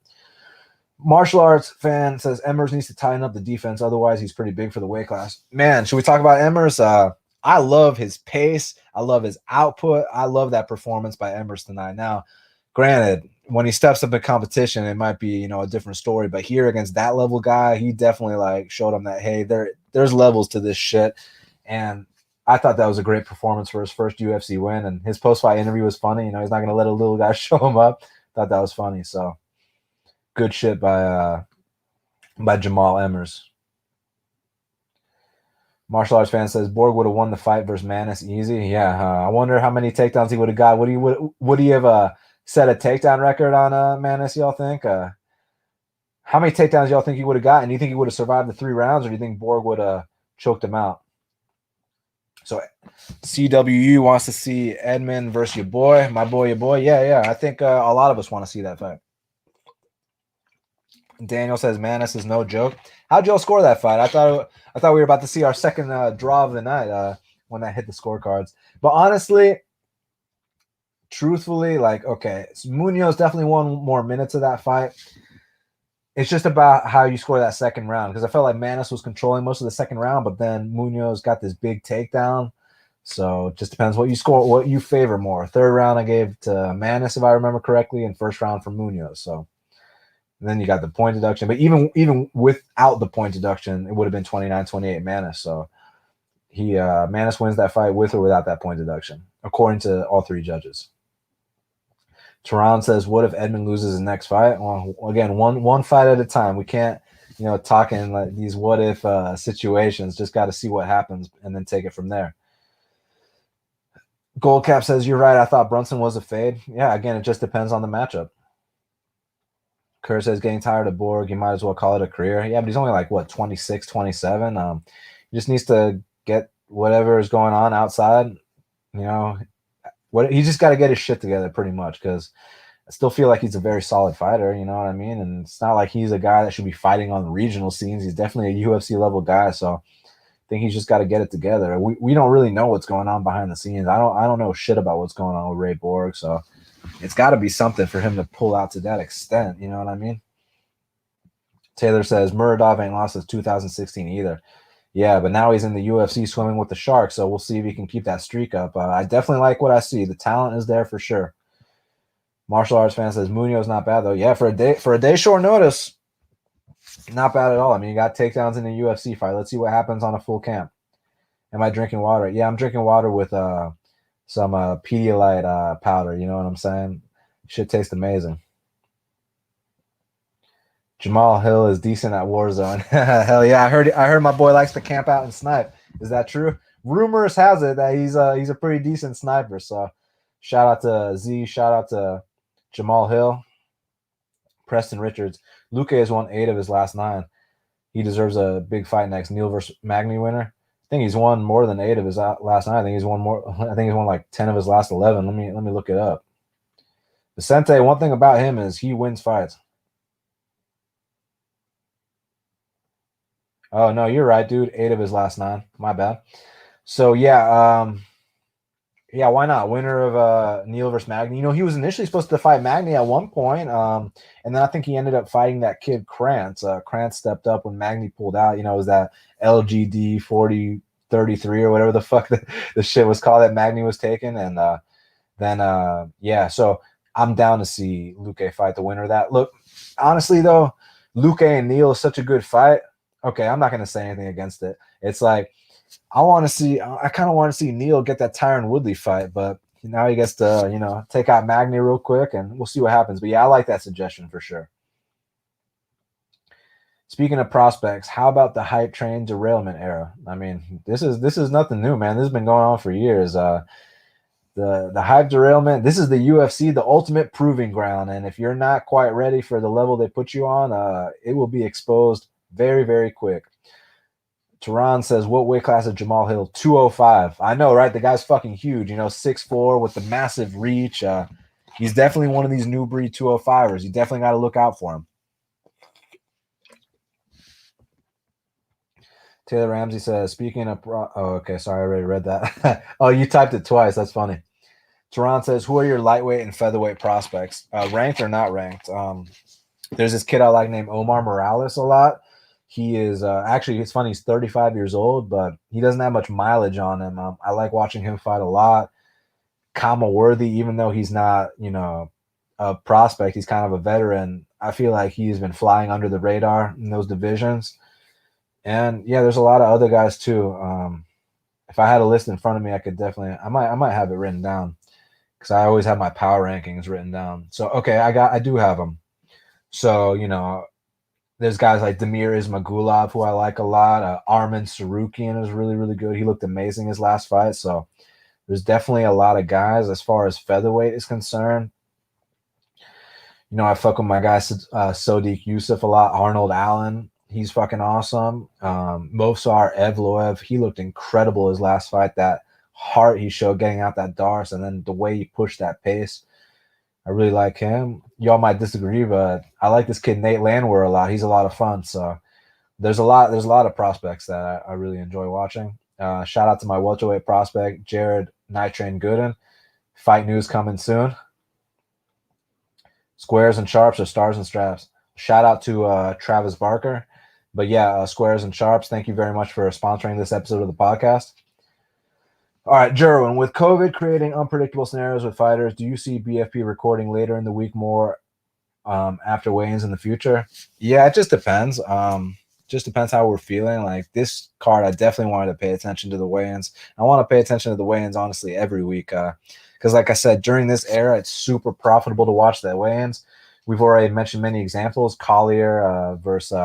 A: Martial arts fan says Emmers needs to tighten up the defense. Otherwise, he's pretty big for the weight class. Man, should we talk about Emmers? I love his pace. I love his output. I love that performance by Emmers tonight. Now, granted, when he steps up in competition, it might be, you know, a different story. But here against that level guy, he definitely like showed him that, hey, there's levels to this shit. And I thought that was a great performance for his first UFC win. And his post-fight interview was funny. You know, he's not going to let a little guy show him up. Thought that was funny. So good shit by Jamal Emmers. Martial arts fan says Borg would have won the fight versus Manis easy. Yeah, I wonder how many takedowns he would have got. Would he have set a takedown record on Manis, y'all think? How many takedowns y'all think he would have gotten? Do you think he would have survived the 3 rounds, or do you think Borg would have choked him out? So CWU wants to see Edmund versus your boy. Yeah. I think a lot of us want to see that fight. Daniel says Manis is no joke. How'd y'all score that fight? I thought we were about to see our second draw of the night when that hit the scorecards. But honestly, truthfully, like, okay, so Munoz definitely won more minutes of that fight. It's just about how you score that second round, because I felt like Manis was controlling most of the second round, but then Munoz got this big takedown. So it just depends what you score, what you favor more. Third round I gave to Manis, if I remember correctly, and first round for Munoz. So and then you got the point deduction. But even without the point deduction, it would have been 29-28 Manis. So Manis wins that fight with or without that point deduction, according to all 3 judges. Tehran says, what if Edmund loses his next fight? Well, again, one fight at a time. We can't, talk in like these what if situations. Just got to see what happens and then take it from there. Goldcap says, you're right. I thought Brunson was a fade. Yeah, again, it just depends on the matchup. Kerr says, getting tired of Borg. You might as well call it a career. Yeah, but he's only like, 26, 27. He just needs to get whatever is going on outside. He just got to get his shit together pretty much, because I still feel like he's a very solid fighter, you know what I mean? And it's not like he's a guy that should be fighting on regional scenes. He's definitely a UFC level guy, so I think he's just got to get it together. We don't really know what's going on behind the scenes. I don't know shit about what's going on with Ray Borg, so it's got to be something for him to pull out to that extent, you know what I mean? Taylor says, Muradov ain't lost since 2016 either. Yeah, but now he's in the UFC swimming with the sharks, so we'll see if he can keep that streak up. I definitely like what I see. The talent is there for sure. Martial arts fan says, Munoz not bad though. Yeah, for a day short notice, not bad at all. I mean, you got takedowns in the UFC fight. Let's see what happens on a full camp. Am I drinking water? Yeah, I'm drinking water with some Pedialyte powder. You know what I'm saying? Shit tastes amazing. Jamal Hill is decent at Warzone. Hell yeah, I heard my boy likes to camp out and snipe. Is that true? Rumors has it that he's a pretty decent sniper. So shout out to Z, shout out to Jamal Hill, Preston Richards. Luque has won 8 of his last 9. He deserves a big fight next. Neal versus Magny winner. I think he's won more than 8 of his last 9. I think he's won like 10 of his last 11. Let me look it up. Vicente, one thing about him is he wins fights. Oh, no, you're right, dude. 8 of his last 9. My bad. So, yeah, why not? Winner of Neal versus Magny. He was initially supposed to fight Magny at one point, and then I think he ended up fighting that kid Krantz. Krantz stepped up when Magny pulled out. It was that LGD 4033 or whatever the fuck the shit was called that Magny was taking. And so I'm down to see Luque fight the winner of that. Look, honestly, though, Luque and Neal is such a good fight. Okay, I'm not going to say anything against it. It's like, I kind of want to see Neal get that Tyron Woodley fight, but now he gets to, take out Magny real quick, and we'll see what happens. But yeah, I like that suggestion for sure. Speaking of prospects, how about the hype train derailment era? I mean, this is nothing new, man. This has been going on for years. The hype derailment, this is the UFC, the ultimate proving ground. And if you're not quite ready for the level they put you on, it will be exposed very, very quick. Tehran says, what weight class is Jamal Hill? 205. I know, right? The guy's fucking huge, 6'4" with the massive reach. He's definitely one of these new breed 205ers. You definitely got to look out for him. Taylor Ramsey says, speaking of okay, sorry, I already read that. Oh, you typed it twice. That's funny. Tehran says, who are your lightweight and featherweight prospects? Ranked or not ranked? There's this kid I like named Omar Morales a lot. He is actually, it's funny, he's 35 years old, but he doesn't have much mileage on him. I like watching him fight a lot. Kama Worthy, even though he's not, a prospect, he's kind of a veteran. I feel like he's been flying under the radar in those divisions. And yeah, there's a lot of other guys too. If I had a list in front of me, I could definitely, I might have it written down, because I always have my power rankings written down. So, okay, I do have them. So, there's guys like Damir Ismagulov, who I like a lot. Armin Sarukian is really, really good. He looked amazing his last fight. So there's definitely a lot of guys as far as featherweight is concerned. I fuck with my guy Sodiq Yusuf a lot. Arnold Allen, he's fucking awesome. Movsar Evloev, he looked incredible his last fight. That heart he showed getting out that Dars, and then the way he pushed that pace. I really like him. Y'all might disagree, but I like this kid Nate Landwehr a lot. He's a lot of fun. So there's a lot of prospects that I really enjoy watching. Shout out to my welterweight prospect Jared Night Train Gooden. Fight news coming soon. Squares and sharps or stars and straps. Shout out to Travis Barker. But yeah, squares and sharps, thank you very much for sponsoring this episode of the podcast. All right, Geron, with COVID creating unpredictable scenarios with fighters, do you see BFP recording later in the week more after weigh-ins in the future? Yeah, it just depends. Just depends how we're feeling. Like this card, I definitely wanted to pay attention to the weigh-ins. I want to pay attention to the weigh-ins, honestly, every week. Because because like I said, during this era, it's super profitable to watch the weigh-ins. We've already mentioned many examples: Collier versus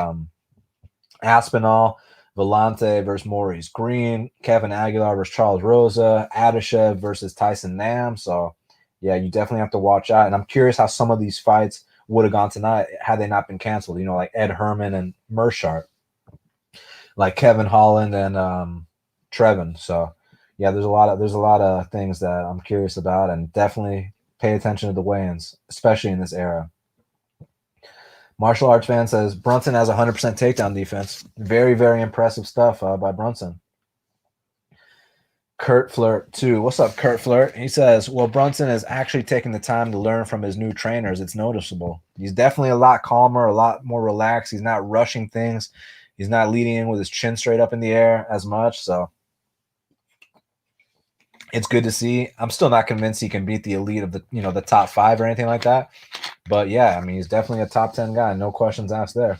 A: Aspinall, Vellante versus Maurice Green, Kevin Aguilar versus Charles Rosa, Adeshev versus Tyson Nam. So, yeah, you definitely have to watch out. And I'm curious how some of these fights would have gone tonight had they not been canceled. Like Ed Herman and Mershart, like Kevin Holland and Trevin. So, yeah, there's a lot of things that I'm curious about, and definitely pay attention to the weigh-ins, especially in this era. Martial arts fan says Brunson has 100% takedown defense. Very, very impressive stuff by Brunson. Kurt Flirt, too. What's up, Kurt Flirt? He says, well, Brunson is actually taking the time to learn from his new trainers. It's noticeable. He's definitely a lot calmer, a lot more relaxed. He's not rushing things. He's not leading in with his chin straight up in the air as much. So it's good to see. I'm still not convinced he can beat the elite of the top 5 or anything like that. But yeah, I mean, he's definitely a top 10 guy. No questions asked there.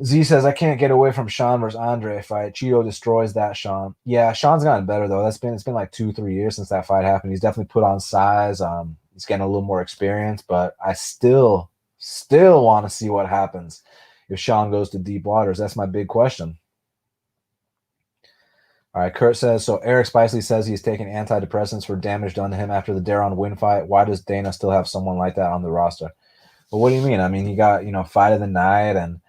A: Z says, I can't get away from Sean versus Andre fight. Cheeto destroys that, Sean. Yeah, Sean's gotten better, though. It's been like 2-3 years since that fight happened. He's definitely put on size. He's getting a little more experience, but I still want to see what happens if Sean goes to deep waters. That's my big question. All right, Kurt says, so Eric Spicely says he's taking antidepressants for damage done to him after the Geron win fight. Why does Dana still have someone like that on the roster? Well, what do you mean? I mean, he got, fight of the night, and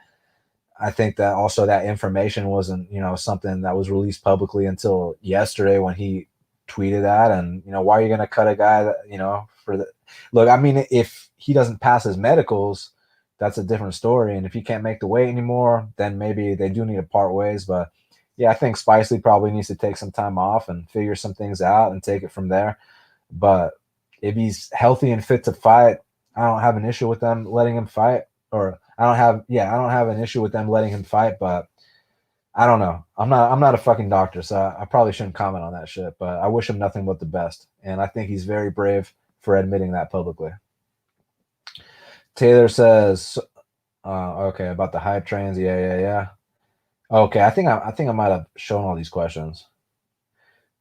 A: I think that also that information wasn't, something that was released publicly until yesterday when he tweeted that. And, why are you going to cut a guy that, for the look? I mean, if he doesn't pass his medicals, that's a different story. And if he can't make the weight anymore, then maybe they do need to part ways. But yeah, I think Spicely probably needs to take some time off and figure some things out and take it from there. But if he's healthy and fit to fight, I don't have an issue with them letting him fight. Or I don't have an issue with them letting him fight, but I don't know. I'm not a fucking doctor, so I probably shouldn't comment on that shit, but I wish him nothing but the best. And I think he's very brave for admitting that publicly. Taylor says, okay, about the hype trains. Yeah. Okay, I think I might have shown all these questions.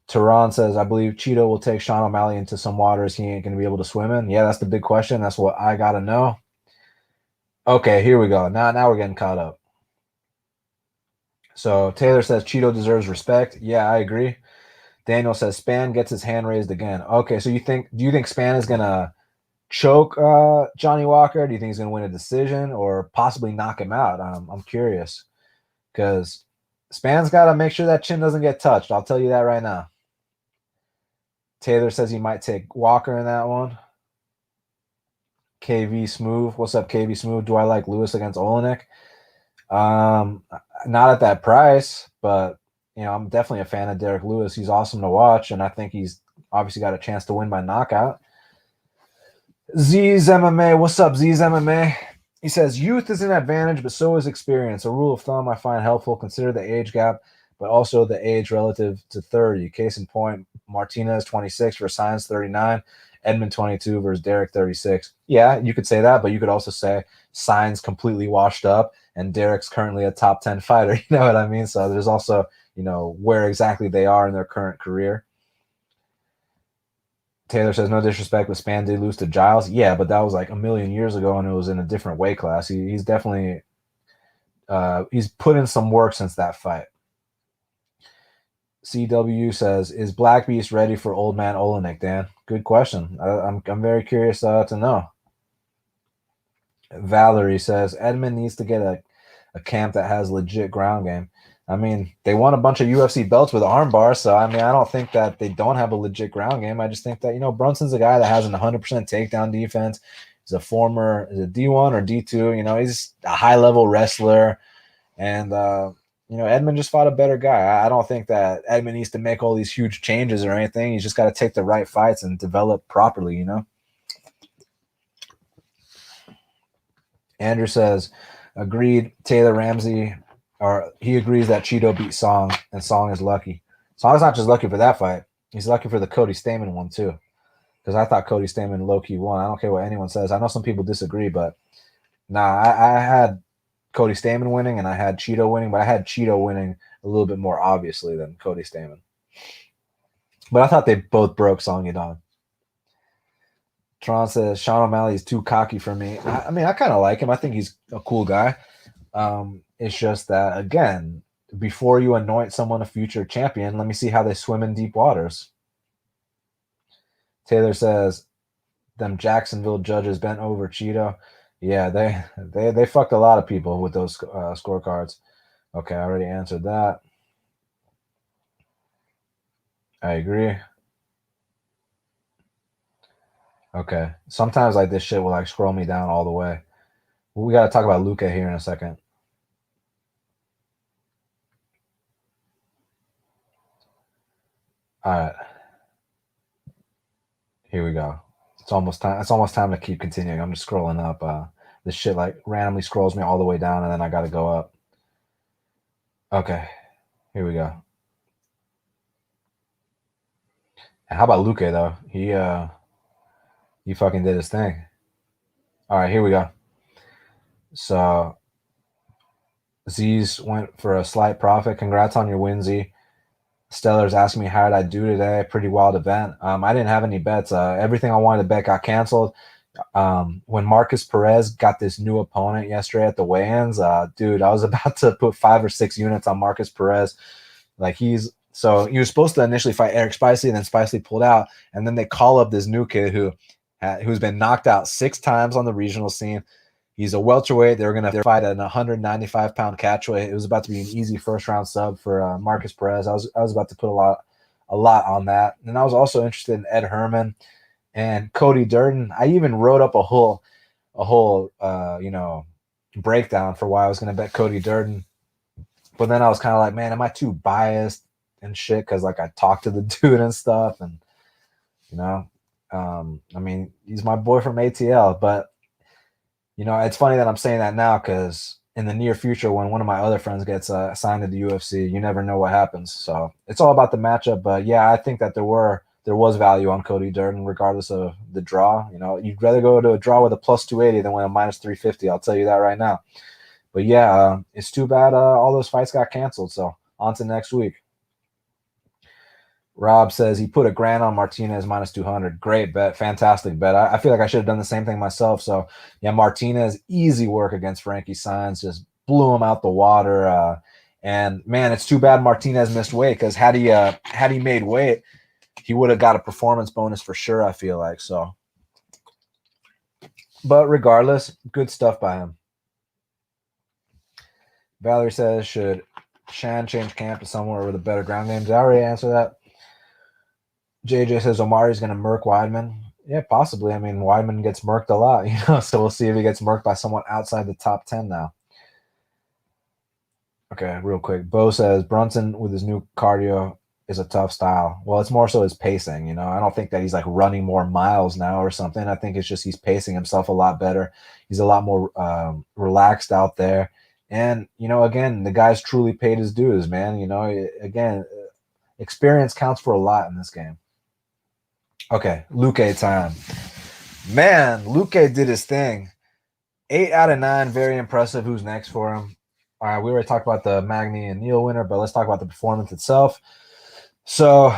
A: Tehran says, I believe Cheeto will take Sean O'Malley into some waters he ain't going to be able to swim in. Yeah, that's the big question. That's what I got to know. Okay, here we go. Now we're getting caught up. So Taylor says Cheeto deserves respect. Yeah, I agree. Daniel says Span gets his hand raised again. Okay, so do you think Span is gonna choke Johnny Walker? Do you think he's gonna win a decision or possibly knock him out? I'm curious because Span's got to make sure that chin doesn't get touched. I'll tell you that right now. Taylor says he might take Walker in that one. KV Smooth. What's up, KV Smooth? Do I like Lewis against Olenek? Not at that price, but I'm definitely a fan of Derek Lewis. He's awesome to watch, and I think he's obviously got a chance to win by knockout. Z's MMA. What's up, Z's MMA? He says youth is an advantage, but so is experience. A rule of thumb I find helpful. Consider the age gap, but also the age relative to 30. Case in point, Martinez 26 versus Saenz 39. Edmund 22 versus Derek 36. Yeah, you could say that, but you could also say Saenz completely washed up and Derek's currently a top 10 fighter. You know what I mean? So there's also, where exactly they are in their current career. Taylor says, no disrespect, but Span did lose to Giles. Yeah, but that was like a million years ago and it was in a different weight class. He's definitely he's put in some work since that fight. CW says, is Black Beast ready for old man Olenek, Dan? Good question. I'm very curious to know. Valerie says, Edmund needs to get a camp that has legit ground game. I mean, they won a bunch of UFC belts with arm bars, so I mean, I don't think that they don't have a legit ground game. I just think that, Brunson's a guy that has an 100% takedown defense. He's a former, is it D1 or D2? He's a high-level wrestler, and Edmund just fought a better guy. I don't think that Edmund needs to make all these huge changes or anything. He's just got to take the right fights and develop properly, Andrew says, agreed, Taylor Ramsey, or he agrees that Cheeto beat Song, and Song is lucky. Song's not just lucky for that fight. He's lucky for the Cody Stamann one, too. Because I thought Cody Stamann low-key won. I don't care what anyone says. I know some people disagree, but I had Cody Stamann winning, and I had Cheeto winning, but I had Cheeto winning a little bit more obviously than Cody Stamann. But I thought they both broke Song Yadong. Tron says Sean O'Malley is too cocky for me. I mean, I kind of like him. I think he's a cool guy. It's just that, again, before you anoint someone a future champion, let me see how they swim in deep waters. Taylor says, them Jacksonville judges bent over Cheeto. Yeah, they fucked a lot of people with those scorecards. Okay, I already answered that. I agree. Okay. Sometimes like this shit will like scroll me down all the way. We got to talk about Luque here in a second. All right. Here we go. It's almost time to keep continuing. I'm just scrolling up. This shit like randomly scrolls me all the way down, and then I got to go up. Okay. Here we go. And how about Luque though? He fucking did his thing. All right, here we go. So Z's went for a slight profit. Congrats on your win, Z. Stellar's asking me how did I do today. Pretty wild event. I didn't have any bets. Everything I wanted to bet got canceled. When Marcus Perez got this new opponent yesterday at the weigh-ins, dude, I was about to put 5 or 6 units on Marcus Perez. Like he was supposed to initially fight Eric Spicely, and then Spicely pulled out, and then they call up this new kid who's been knocked out 6 times on the regional scene. He's a welterweight. They were going to fight at a 195-pound catchweight. It was about to be an easy first-round sub for Marcus Perez. I was about to put a lot on that, and I was also interested in Ed Herman and Cody Durden. I even wrote up a whole breakdown for why I was going to bet Cody Durden, but then I was kind of like, man, am I too biased and shit? Because like I talked to the dude and stuff, and I mean, he's my boy from ATL, but. It's funny that I'm saying that now because in the near future, when one of my other friends gets signed to the UFC, you never know what happens. So it's all about the matchup. But yeah, I think that there was value on Cody Durden, regardless of the draw. You'd rather go to a draw with a plus 280 than win a minus 350. I'll tell you that right now. But yeah, it's too bad all those fights got canceled. So on to next week. Rob says he put $1,000 on Martinez minus 200. Great bet. Fantastic bet. I feel like I should have done the same thing myself. So, yeah, Martinez, easy work against Frankie Saenz. Just blew him out the water. And, man, it's too bad Martinez missed weight because had he made weight, he would have got a performance bonus for sure, I feel like. So, but regardless, good stuff by him. Valerie says, should Shan change camp to somewhere with a better ground game? Did I already answer that? JJ says Omari's going to murk Weidman. Yeah, possibly. I mean, Weidman gets murked a lot, so we'll see if he gets murked by someone outside the top 10 now. Okay, real quick. Bo says Brunson with his new cardio is a tough style. Well, it's more so his pacing. I don't think that he's like running more miles now or something. I think it's just he's pacing himself a lot better. He's a lot more relaxed out there. And, again, the guy's truly paid his dues, man. Again, experience counts for a lot in this game. Okay, Luque time. Man, Luque did his thing. 8 out of 9, very impressive. Who's next for him? All right, we already talked about the Magny and Neal winner, but let's talk about the performance itself. So,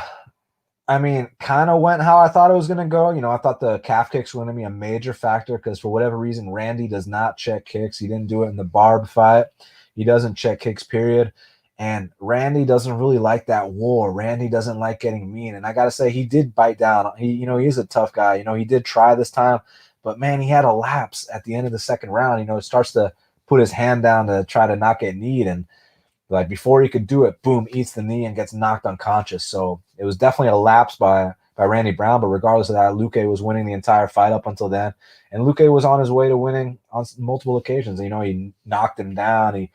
A: I mean, kind of went how I thought it was going to go. I thought the calf kicks were going to be a major factor because for whatever reason, Randy does not check kicks. He didn't do it in the Barb fight. He doesn't check kicks, period. And Randy doesn't really like that war. Randy doesn't like getting mean. And I got to say, he did bite down. He's a tough guy. He did try this time. But, man, he had a lapse at the end of the second round. It starts to put his hand down to try to not get kneed. And, like, before he could do it, boom, eats the knee and gets knocked unconscious. So it was definitely a lapse by Randy Brown. But regardless of that, Luque was winning the entire fight up until then. And Luque was on his way to winning on multiple occasions. He knocked him down.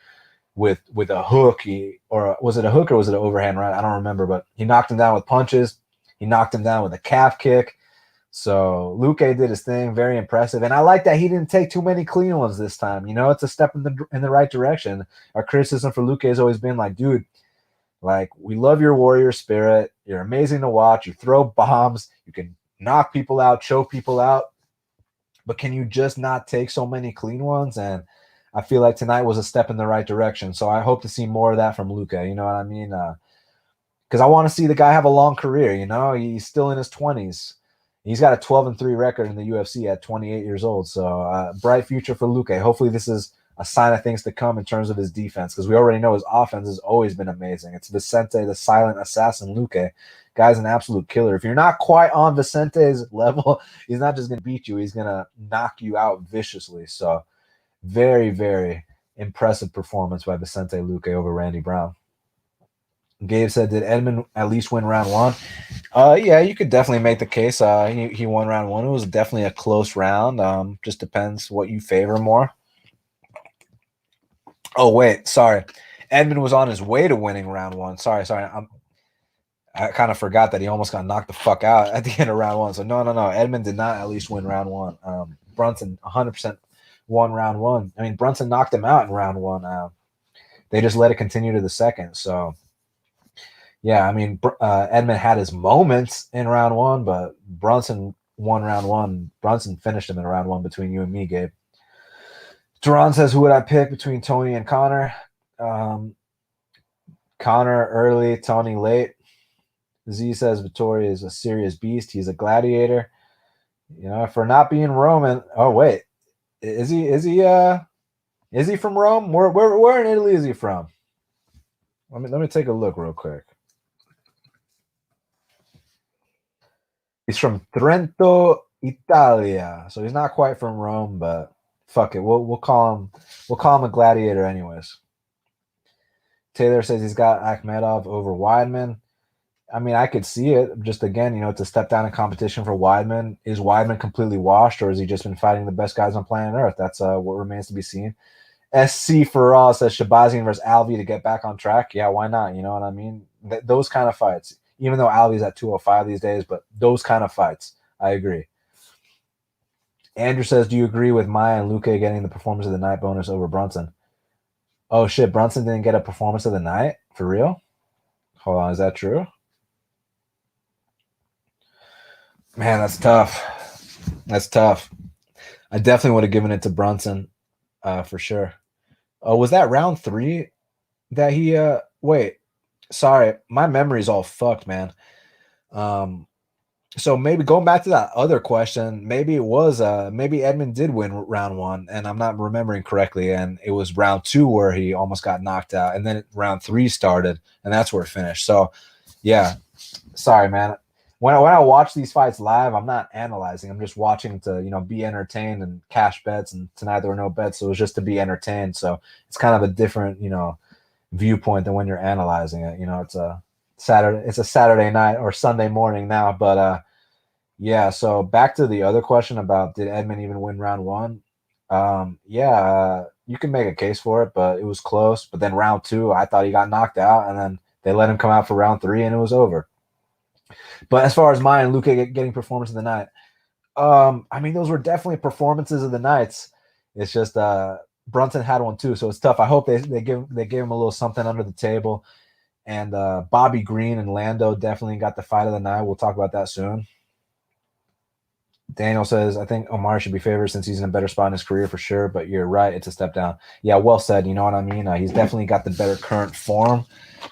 A: With a hook, or was it a hook or was it an overhand right? I don't remember, but he knocked him down with punches. He knocked him down with a calf kick. So Luque did his thing, very impressive. And I like that he didn't take too many clean ones this time. It's a step in the right direction. Our criticism for Luque has always been like, dude, like, we love your warrior spirit. You're amazing to watch. You throw bombs. You can knock people out, choke people out. But can you just not take so many clean ones? And I feel like tonight was a step in the right direction. So I hope to see more of that from Luque. You know what I mean? because I want to see the guy have a long career. You know, he's still in his 20s. He's got a 12-3 record in the UFC at 28 years old. So bright future for Luque. Hopefully this is a sign of things to come in terms of his defense, because we already know his offense has always been amazing. It's Vicente, the silent assassin Luque. Guy's an absolute killer. If you're not quite on Vicente's level, he's not just going to beat you. He's going to knock you out viciously. So very, very impressive performance by Vicente Luque over Randy Brown. Gabe said, did Edmund at least win round one? Yeah, you could definitely make the case. He won round one. It was definitely a close round. Just depends what you favor more. Oh, wait, sorry. Edmund was on his way to winning round one. Sorry. I kind of forgot that he almost got knocked the fuck out at the end of round one. So no. Edmund did not at least win round one. Brunson 100% won round one. I mean, Brunson knocked him out in round one. They just let it continue to the second. So yeah, I mean, Edmund had his moments in round one, but Brunson won round one. Brunson finished him in round one between you and me, Gabe. Geron says, who would I pick between Tony and Conor? Conor early, Tony late. Z says Vittori is a serious beast. He's a gladiator. You know, for not being Roman. Oh, wait. Is he from Rome? Where in Italy is he from? Let me take a look real quick. He's from Trento, Italia. So he's not quite from Rome, but fuck it. We'll call him a gladiator anyways. Taylor says he's got Akhmedov over Weidman. I mean, I could see it. Just again, you know, it's a step down in competition for Weidman. Is Weidman completely washed, or has he just been fighting the best guys on planet Earth? That's what remains to be seen. SC Farrell says Shabazzian versus Alvey to get back on track. Yeah, why not? You know what I mean? Those kind of fights. Even though Alvey's at 205 these days, but those kind of fights, I agree. Andrew says, do you agree with Maya and Luque getting the performance of the night bonus over Brunson? Oh, shit, Brunson didn't get a performance of the night? For real? Hold on, is that true? Man, that's tough. That's tough. I definitely would have given it to Brunson for sure. Oh, was that round 3 that he wait. Sorry, my memory's all fucked, man. So maybe going back to that other question, maybe it was maybe Edmund did win round 1 and I'm not remembering correctly, and it was round 2 where he almost got knocked out, and then round 3 started and that's where it finished. So yeah, sorry, man. When I watch these fights live, I'm not analyzing. I'm just watching to, you know, be entertained and cash bets, and tonight there were no bets, so it was just to be entertained. So it's kind of a different, you know, viewpoint than when you're analyzing it. You know, it's a Saturday night or Sunday morning now. But yeah, so back to the other question about did Edmund even win round 1? Yeah, you can make a case for it, but it was close. But then round 2, I thought he got knocked out, and then they let him come out for round 3 and it was over. But as far as mine and Luque getting performance of the night, I mean, those were definitely performances of the nights. It's just Brunson had one too, so it's tough. I hope they give him a little something under the table. And Bobby Green and Lando definitely got the fight of the night. We'll talk about that soon. Daniel says, I think Omar should be favored since he's in a better spot in his career for sure, but you're right. It's a step down. Yeah, well said. You know what I mean? He's definitely got the better current form.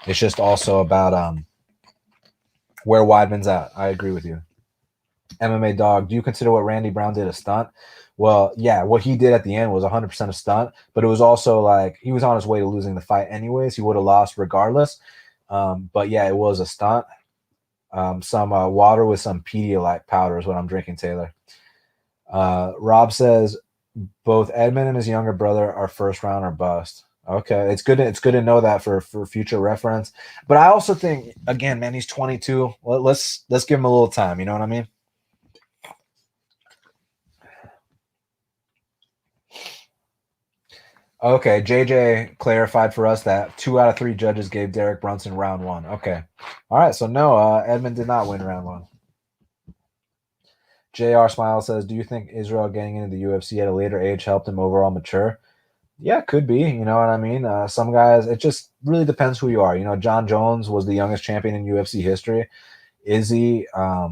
A: It's just also about where Weidman's at. I agree with you. MMA Dog, do you consider what Randy Brown did a stunt? Well, yeah, what he did at the end was 100% a stunt, but it was also like he was on his way to losing the fight anyways. He would have lost regardless. But yeah, it was a stunt. Some water with some Pedialyte powder is what I'm drinking, Taylor. Rob says both Edmund and his younger brother are first round or bust. Okay, it's good to know that for future reference. But I also think, again, man, he's 22. Let's give him a little time. You know what I mean? Okay, JJ clarified for us that 2 out of 3 judges gave Derek Brunson round 1. Okay, all right. So no, Edmund did not win round 1. JR Smile says, do you think Israel getting into the UFC at a later age helped him overall mature? Yeah, could be. You know what I mean? Some guys, it just really depends who you are. You know, John Jones was the youngest champion in UFC history. Izzy, I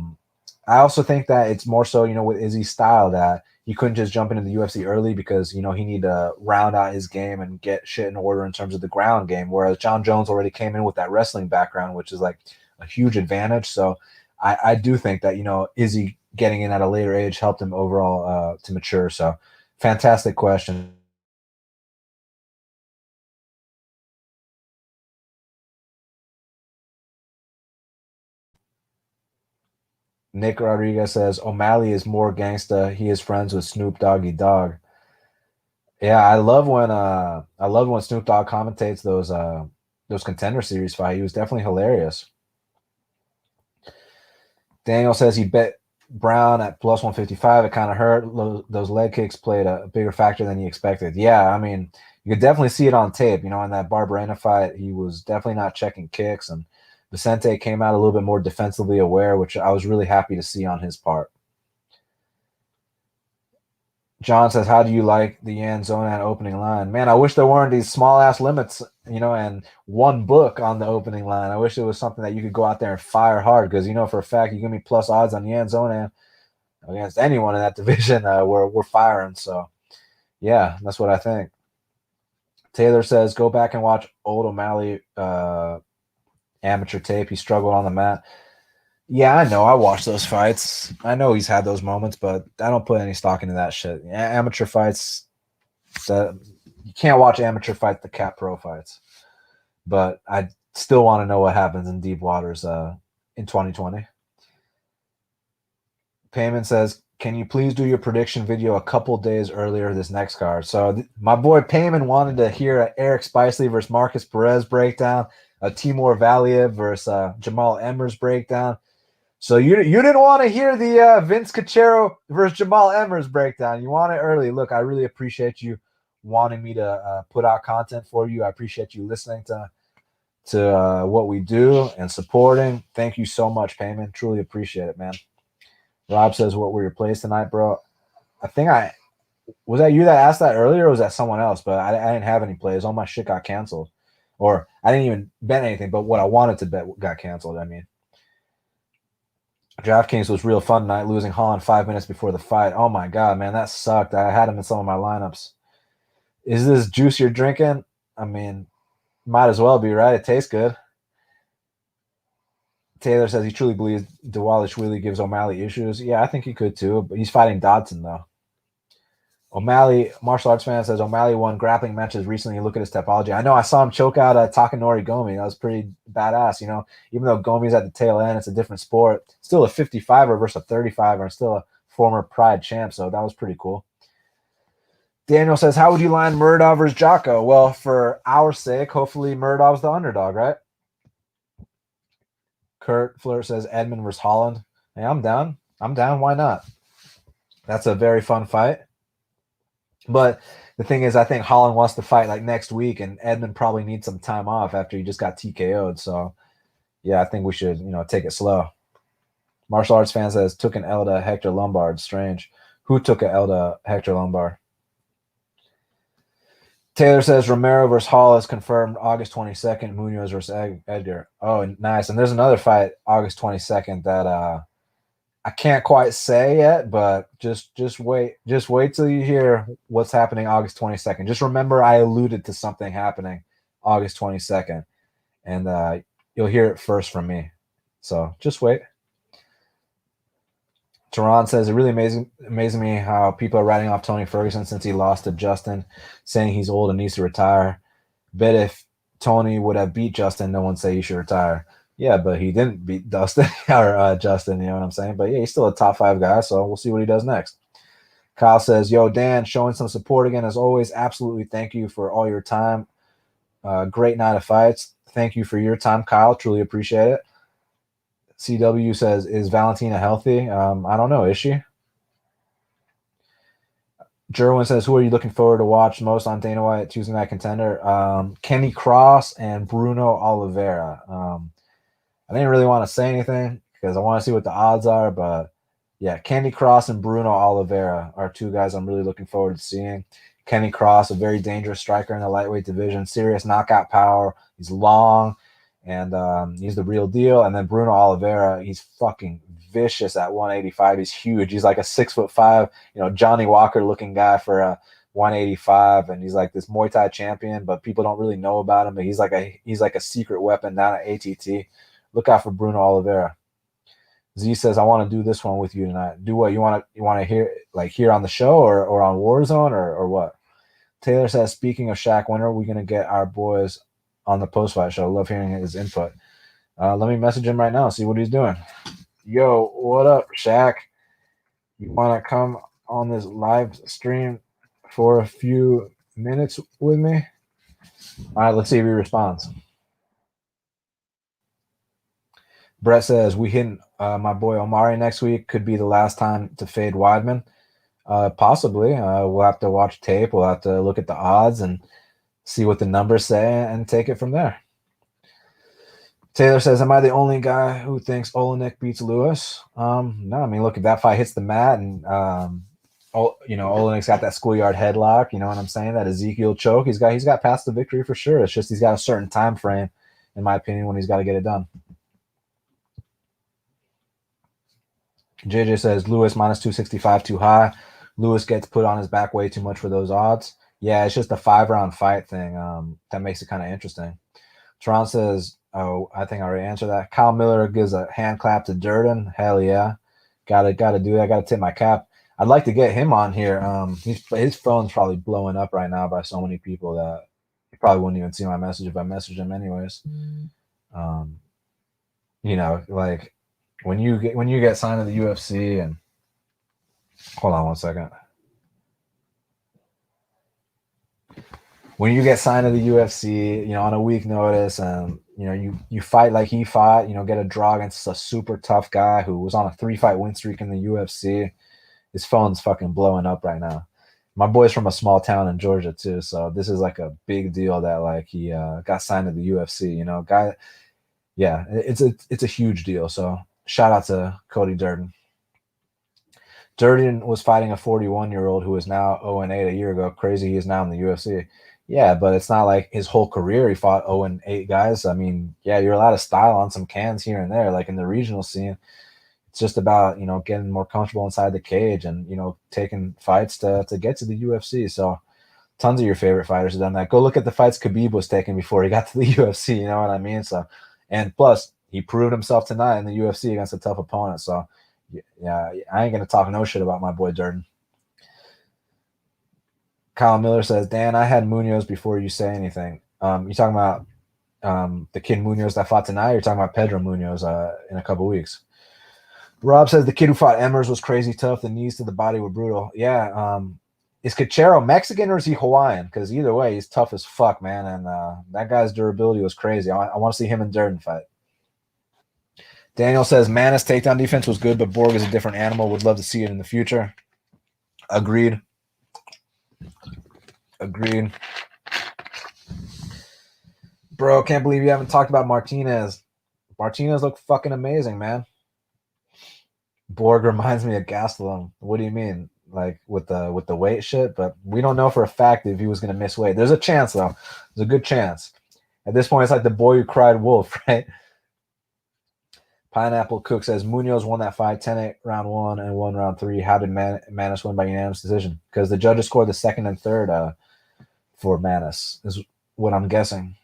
A: also think that it's more so, you know, with Izzy's style that he couldn't just jump into the UFC early because, he needed to round out his game and get shit in order in terms of the ground game. Whereas John Jones already came in with that wrestling background, which is like a huge advantage. So I do think that, Izzy getting in at a later age helped him overall to mature. So fantastic question. Nick Rodriguez says O'Malley is more gangsta. He is friends with Snoop Doggy Dogg. Yeah, I love when Snoop Dogg commentates those Contender Series fight. He was definitely hilarious. Daniel says he bet Brown at plus 155. It kind of hurt. Those leg kicks played a bigger factor than he expected. Yeah, I mean, you could definitely see it on tape. In that Barberena fight, he was definitely not checking kicks, and Vicente came out a little bit more defensively aware, which I was really happy to see on his part. John says, how do you like the Anzonan opening line? Man, I wish there weren't these small-ass limits, and one book on the opening line. I wish it was something that you could go out there and fire hard because, for a fact, you give me plus odds on the Anzonan against anyone in that division, we're firing. So, yeah, that's what I think. Taylor says, go back and watch old O'Malley amateur tape. He struggled on the mat. Yeah, I know. I watched those fights. I know he's had those moments, but I don't put any stock into that shit. Amateur fights, you can't watch amateur fights the cap pro fights. But I still want to know what happens in deep waters in 2020. Payman says, can you please do your prediction video a couple days earlier this next card? So my boy Payman wanted to hear an Eric Spicely versus Marcus Perez breakdown, a Timur Valiev versus Jamal Emmers breakdown. So you didn't want to hear the Vince Cachero versus Jamal Emmers breakdown. You want it early. Look, I really appreciate you wanting me to put out content for you. I appreciate you listening to what we do and supporting. Thank you so much, Payman. Truly appreciate it, man. Rob says, what were your plays tonight, bro? I think was that you that asked that earlier, or was that someone else? But I didn't have any plays. All my shit got canceled. Or I didn't even bet anything, but what I wanted to bet got canceled. I mean, DraftKings was real fun tonight, losing Holland 5 minutes before the fight. Oh my god, man, that sucked. I had him in some of my lineups. Is this juice you're drinking? I mean, might as well be, right? It tastes good. Taylor says he truly believes Dwalishvili gives O'Malley issues. Yeah, I think he could too, but he's fighting Dodson though. O'Malley, martial arts fan, says O'Malley won grappling matches recently. Look at his topology. I know I saw him choke out Takanori Gomi. That was pretty badass. Even though Gomi's at the tail end, it's a different sport. Still a 55er versus a 35er, and still a former Pride champ. So that was pretty cool. Daniel says, how would you line Murdov versus Jocko? Well, for our sake, hopefully Murdov's the underdog, right? Kurt Flirt says Edmund versus Holland. Hey, I'm down. Why not? That's a very fun fight. But the thing is, I think Holland wants to fight like next week, and Edmund probably needs some time off after he just got TKO'd. So, yeah, I think we should, take it slow. Martial arts fan says, took an L to Hector Lombard. Strange. Who took an L to Hector Lombard? Taylor says Romero versus Hall is confirmed August 22nd. Munoz versus Edgar. Oh, nice. And there's another fight August 22nd that I can't quite say yet, but just wait. Just wait till you hear what's happening August 22nd. Just remember I alluded to something happening August 22nd, and you'll hear it first from me. So just wait. Geron says, it really amazing me how people are writing off Tony Ferguson since he lost to Justin, saying he's old and needs to retire. Bet if Tony would have beat Justin, no one say he should retire. Yeah, but he didn't beat Dustin or Justin, you know what I'm saying? But yeah, he's still a top 5 guy, so we'll see what he does next. Kyle says, yo, Dan, showing some support again as always. Absolutely thank you for all your time. Great night of fights. Thank you for your time, Kyle. Truly appreciate it. CW says, is Valentina healthy? I don't know. Is she? Jerwin says, who are you looking forward to watch most on Dana White Tuesday Night Contender? Kenny Cross and Bruno Oliveira. I didn't really want to say anything because I want to see what the odds are, but yeah, Kenny Cross and Bruno Oliveira are 2 guys I'm really looking forward to seeing. Kenny Cross, a very dangerous striker in the lightweight division, serious knockout power. He's long, and he's the real deal. And then Bruno Oliveira, he's fucking vicious at 185. He's huge. He's like a 6'5", Johnny Walker looking guy for a 185, and he's like this Muay Thai champion, but people don't really know about him. But he's like a secret weapon down at ATT. Look out for Bruno Oliveira. Z says, I want to do this one with you tonight. Do what you want to hear, like here on the show or on Warzone or what? Taylor says, speaking of Shaq, when are we going to get our boys on the post-fight show? Love hearing his input. Let me message him right now, see what he's doing. Yo, what up, Shaq? You want to come on this live stream for a few minutes with me? All right, let's see if he responds. Brett says, we hit my boy Omari next week. Could be the last time to fade Weidman. Possibly. We'll have to watch tape. We'll have to look at the odds and see what the numbers say and take it from there. Taylor says, am I the only guy who thinks Olenek beats Lewis? No, I mean, look, if that fight hits the mat and, Olenek's got that schoolyard headlock, you know what I'm saying? That Ezekiel choke, he's got past the victory for sure. It's just he's got a certain time frame, in my opinion, when he's got to get it done. JJ says, Lewis minus 265 too high. Lewis gets put on his back way too much for those odds. Yeah, it's just a 5-round fight thing. That makes it kind of interesting. Tron says, oh, I think I already answered that. Kyle Miller gives a hand clap to Durden. Hell yeah. Gotta do that. Gotta tip my cap. I'd like to get him on here. His phone's probably blowing up right now by so many people that he probably wouldn't even see my message if I messaged him anyways. Like when you get signed to the UFC and hold on one second. When you get signed to the UFC, on a week notice, and you fight like he fought, get a draw against a super tough guy who was on a 3-fight win streak in the UFC. His phone's fucking blowing up right now. My boy's from a small town in Georgia too, so this is like a big deal that like he got signed to the UFC. Guy, yeah, it's a huge deal. So shout out to Cody Durden. Durden was fighting a 41-year-old who was now 0-8 a year ago. Crazy, he is now in the UFC. Yeah, but it's not like his whole career he fought 0-8 guys. I mean, yeah, you're allowed to style on some cans here and there, like in the regional scene. It's just about, getting more comfortable inside the cage and, taking fights to get to the UFC. So tons of your favorite fighters have done that. Go look at the fights Khabib was taking before he got to the UFC, you know what I mean? So, and plus, he proved himself tonight in the UFC against a tough opponent. So, yeah, I ain't going to talk no shit about my boy Durden. Kyle Miller says, Dan, I had Munoz before you say anything. You talking about the kid Munoz that fought tonight, or you're talking about Pedro Munoz in a couple weeks? Rob says the kid who fought Emmers was crazy tough. The knees to the body were brutal. Yeah. Is Cachero Mexican or is he Hawaiian? Because either way, he's tough as fuck, man. And that guy's durability was crazy. I want to see him and Durden fight. Daniel says Manis' takedown defense was good, but Borg is a different animal. Would love to see it in the future. Agreed. Bro, can't believe you haven't talked about Martinez. Martinez looked fucking amazing, man. Borg reminds me of Gastelum. What do you mean? Like with the weight shit? But we don't know for a fact if he was going to miss weight. There's a chance, though. There's a good chance. At this point, it's like the boy who cried wolf, right? Pineapple Cook says Munoz won that fight 10-8 round 1 and 1 round 3. How did Manis win by unanimous decision? Because the judges scored the second and third for Manis, is what I'm guessing.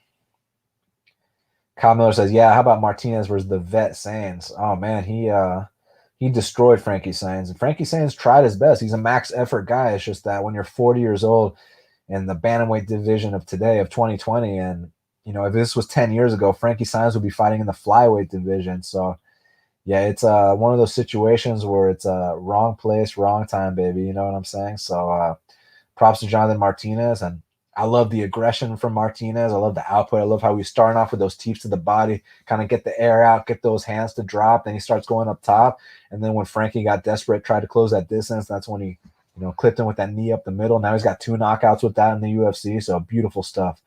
A: Kyle Miller says, yeah, how about Martinez versus the vet Sainz? Oh, man, he destroyed Frankie Sainz. And Frankie Sainz tried his best. He's a max effort guy. It's just that when you're 40 years old in the bantamweight division of today, of 2020, and if this was 10 years ago, Frankie Sainz would be fighting in the flyweight division. So, yeah, it's one of those situations where it's wrong place, wrong time, baby. You know what I'm saying? So, props to Jonathan Martinez. And I love the aggression from Martinez. I love the output. I love how he's starting off with those teeps to the body, kind of get the air out, get those hands to drop. Then he starts going up top. And then when Frankie got desperate, tried to close that distance, that's when he, clipped him with that knee up the middle. Now he's got 2 knockouts with that in the UFC. So beautiful stuff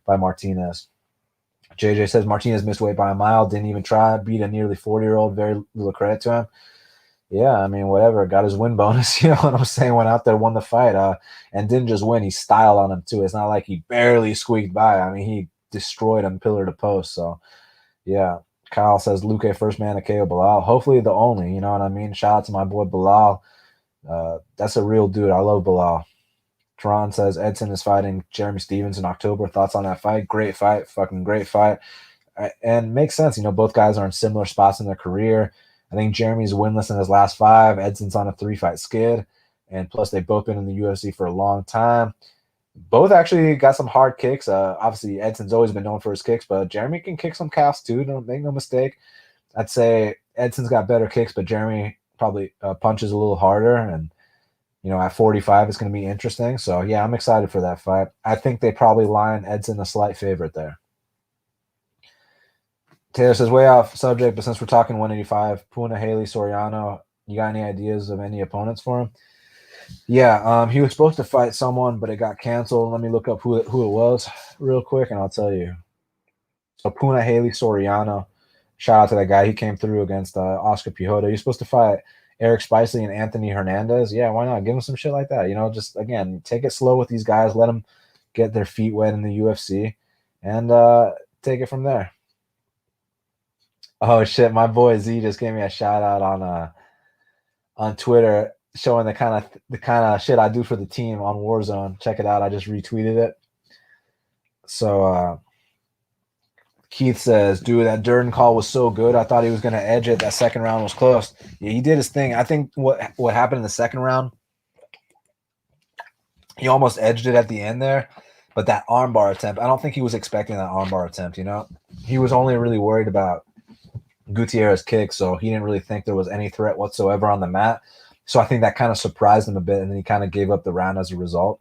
A: by Martinez. JJ says Martinez missed weight by a mile, didn't even try, beat a nearly 40-year-old. Very little credit to him. Yeah, I mean, whatever. Got his win bonus, you know what I'm saying? Went out there, won the fight, and didn't just win. He styled on him, too. It's not like he barely squeaked by. I mean, he destroyed him pillar to post. So, Yeah. Kyle says Luque first man to KO Bilal. Hopefully the only, you know what I mean? Shout out to my boy Bilal. That's a real dude. I love Bilal. Geron says Edson is fighting Jeremy Stevens in October. Thoughts on that fight? Great fight. Fucking great fight. And makes sense. You know, both guys are in similar spots in their career. I think Jeremy's winless in his last 5. Edson's on a 3-fight skid. And plus, they've both been in the UFC for a long time. Both actually got some hard kicks. Obviously, Edson's always been known for his kicks, but Jeremy can kick some calves too. Don't make no mistake. I'd say Edson's got better kicks, but Jeremy probably punches a little harder. And, you know, at 45, it's going to be interesting. So, yeah, I'm excited for that fight. I think they probably line Edson a slight favorite there. Taylor says, way off subject, but since we're talking 185, Puna, Haley, Soriano, you got any ideas of any opponents for him? Yeah, he was supposed to fight someone, but it got canceled. Let me look up who it was real quick, and I'll tell you. So Puna, Haley, Soriano, shout out to that guy. He came through against Oscar Pijoto. He's supposed to fight Eric Spicely and Anthony Hernandez. Yeah, why not? Give him some shit like that. You know, just, again, take it slow with these guys. Let them get their feet wet in the UFC, and take it from there. Oh shit, my boy Z just gave me a shout out on Twitter showing the kind of shit I do for the team on Warzone. Check it out. I just retweeted it. So Keith says, dude, that Durden call was so good. I thought he was going to edge it. That second round was close. Yeah, he did his thing. I think what happened in the second round, he almost edged it at the end there. But that armbar attempt, I don't think he was expecting that armbar attempt, you know? He was only really worried about Gutierrez kick, so he didn't really think there was any threat whatsoever on the mat. So I think that kind of surprised him a bit, and then he kind of gave up the round as a result.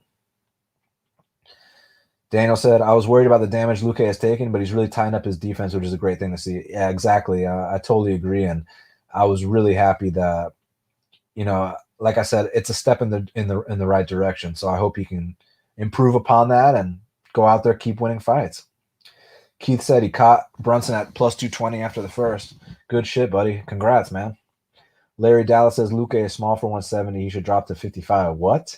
A: Daniel said, I was worried about the damage Luque has taken, but he's really tying up his defense, which is a great thing to see. Yeah, exactly. I totally agree, and I was really happy that, you know, like I said, it's a step in the right direction. So I hope he can improve upon that and go out there, keep winning fights. Keith said he caught Brunson at plus 220 after the first. Good shit, buddy. Congrats, man. Larry Dallas says Luque is small for 170. He should drop to 55. What?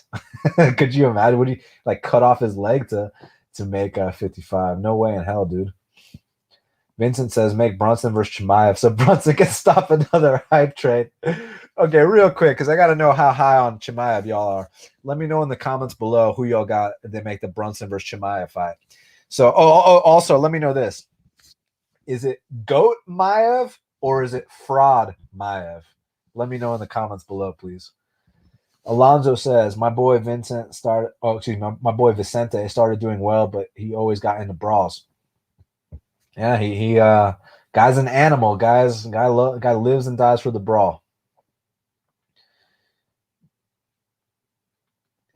A: Could you imagine? Would he like cut off his leg to make 55? No way in hell, dude. Vincent says make Brunson versus Chimaev so Brunson can stop another hype train. Okay, real quick, because I got to know how high on Chimaev y'all are. Let me know in the comments below who y'all got if they make the Brunson versus Chimaev fight. So, also, let me know this. Is it Goat Maev or is it Fraud Maev? Let me know in the comments below, please. Alonzo says, my boy Vincent started, my boy Vicente started doing well, but he always got into brawls. Yeah, he guy's an animal, guys. Guy lives and dies for the brawl.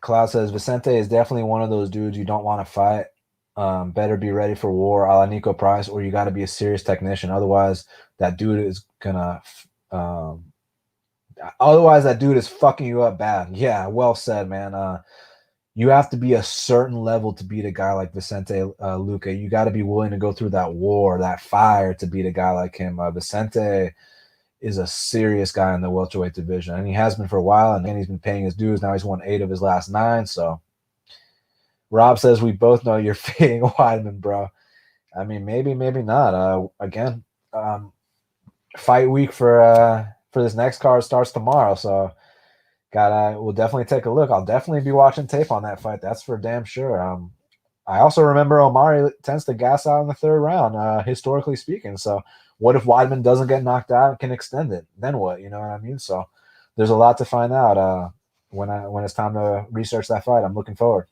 A: Cloud says, Vicente is definitely one of those dudes you don't want to fight. Better be ready for war, a la Nico Price, or you got to be a serious technician. Otherwise, that dude is gonna otherwise, that dude is fucking you up bad. Yeah, well said, man. You have to be a certain level to beat a guy like Vicente Luque. You got to be willing to go through that war, that fire to beat a guy like him. Vicente is a serious guy in the welterweight division, and he has been for a while, and he's been paying his dues. Now he's won 8 of his last 9, so Rob says we both know you're fading Weidman, bro. I mean, maybe not. Again, fight week for this next card starts tomorrow, so we'll definitely take a look. I'll definitely be watching tape on that fight. That's for damn sure. I also remember Omari tends to gas out in the 3rd round, historically speaking. So what if Weidman doesn't get knocked out and can extend it? Then what? You know what I mean? So there's a lot to find out when it's time to research that fight. I'm looking forward.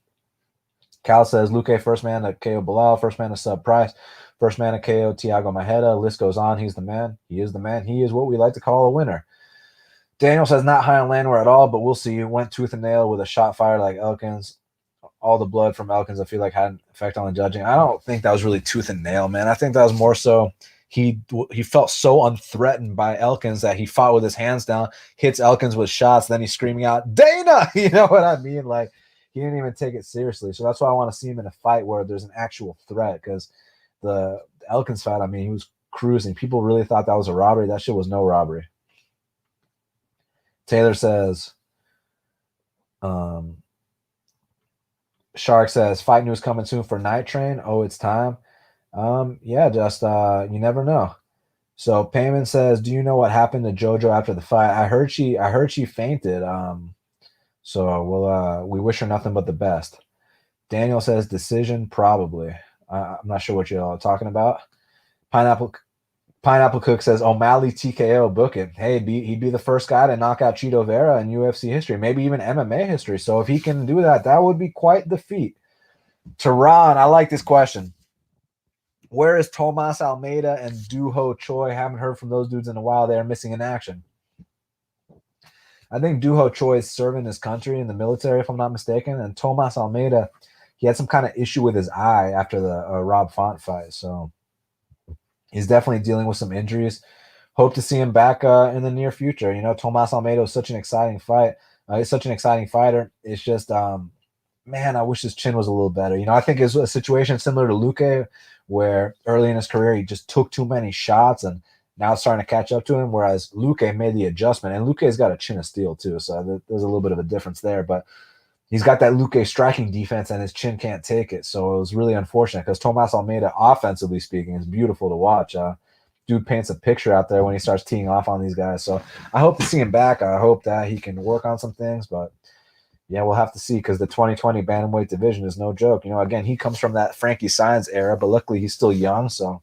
A: Cal says Luque first man to KO Bilal, first man to sub Price, first man to KO Thiago Majeda. List goes on. He's the man. He is the man. He is what we like to call a winner. Daniel says not high on Landwehr at all, but we'll see. Went tooth and nail with a shot fired like Elkins. All the blood from Elkins, I feel like, had an effect on the judging. I don't think that was really tooth and nail, man. I think that was more so he felt so unthreatened by Elkins that he fought with his hands down, hits Elkins with shots, then he's screaming out, Dana! You know what I mean? Like, he didn't even take it seriously. So that's why I want to see him in a fight where there's an actual threat, because the Elkins fight, I mean, he was cruising. People really thought that was a robbery. That shit was no robbery. Taylor says, Shark says, fight news coming soon for Night Train. Oh, it's time. Yeah, just you never know. So Payman says, "Do you know what happened to JoJo after the fight?" I heard she fainted. So we wish her nothing but the best. Daniel says, "Decision probably." I'm not sure what you're talking about. Pineapple Pineapple Cook says, "O'Malley TKO, book it." Hey, he'd be the first guy to knock out Cheeto Vera in UFC history, maybe even MMA history. So if he can do that, that would be quite the feat. Tehran, I like this question. Where is Tomas Almeida and Duho Choi? Haven't heard from those dudes in a while. They are missing in action. I think Duho Choi is serving his country in the military, if I'm not mistaken. And Tomas Almeida, he had some kind of issue with his eye after the Rob Font fight. So he's definitely dealing with some injuries. Hope to see him back in the near future. You know, Tomas Almeida is such an exciting fight. He's such an exciting fighter. It's just, man, I wish his chin was a little better. You know, I think it's a situation similar to Luque, where early in his career he just took too many shots, and now it's starting to catch up to him. Whereas Luque made the adjustment, and Luque's got a chin of steel too, so there's a little bit of a difference there. But he's got that Luque striking defense, and his chin can't take it. So it was really unfortunate because Tomas Almeida, offensively speaking, is beautiful to watch. Dude paints a picture out there when he starts teeing off on these guys. So I hope to see him back. I hope that he can work on some things, but yeah, we'll have to see because the 2020 bantamweight division is no joke. You know, again, he comes from that Frankie Saenz era, but luckily he's still young, so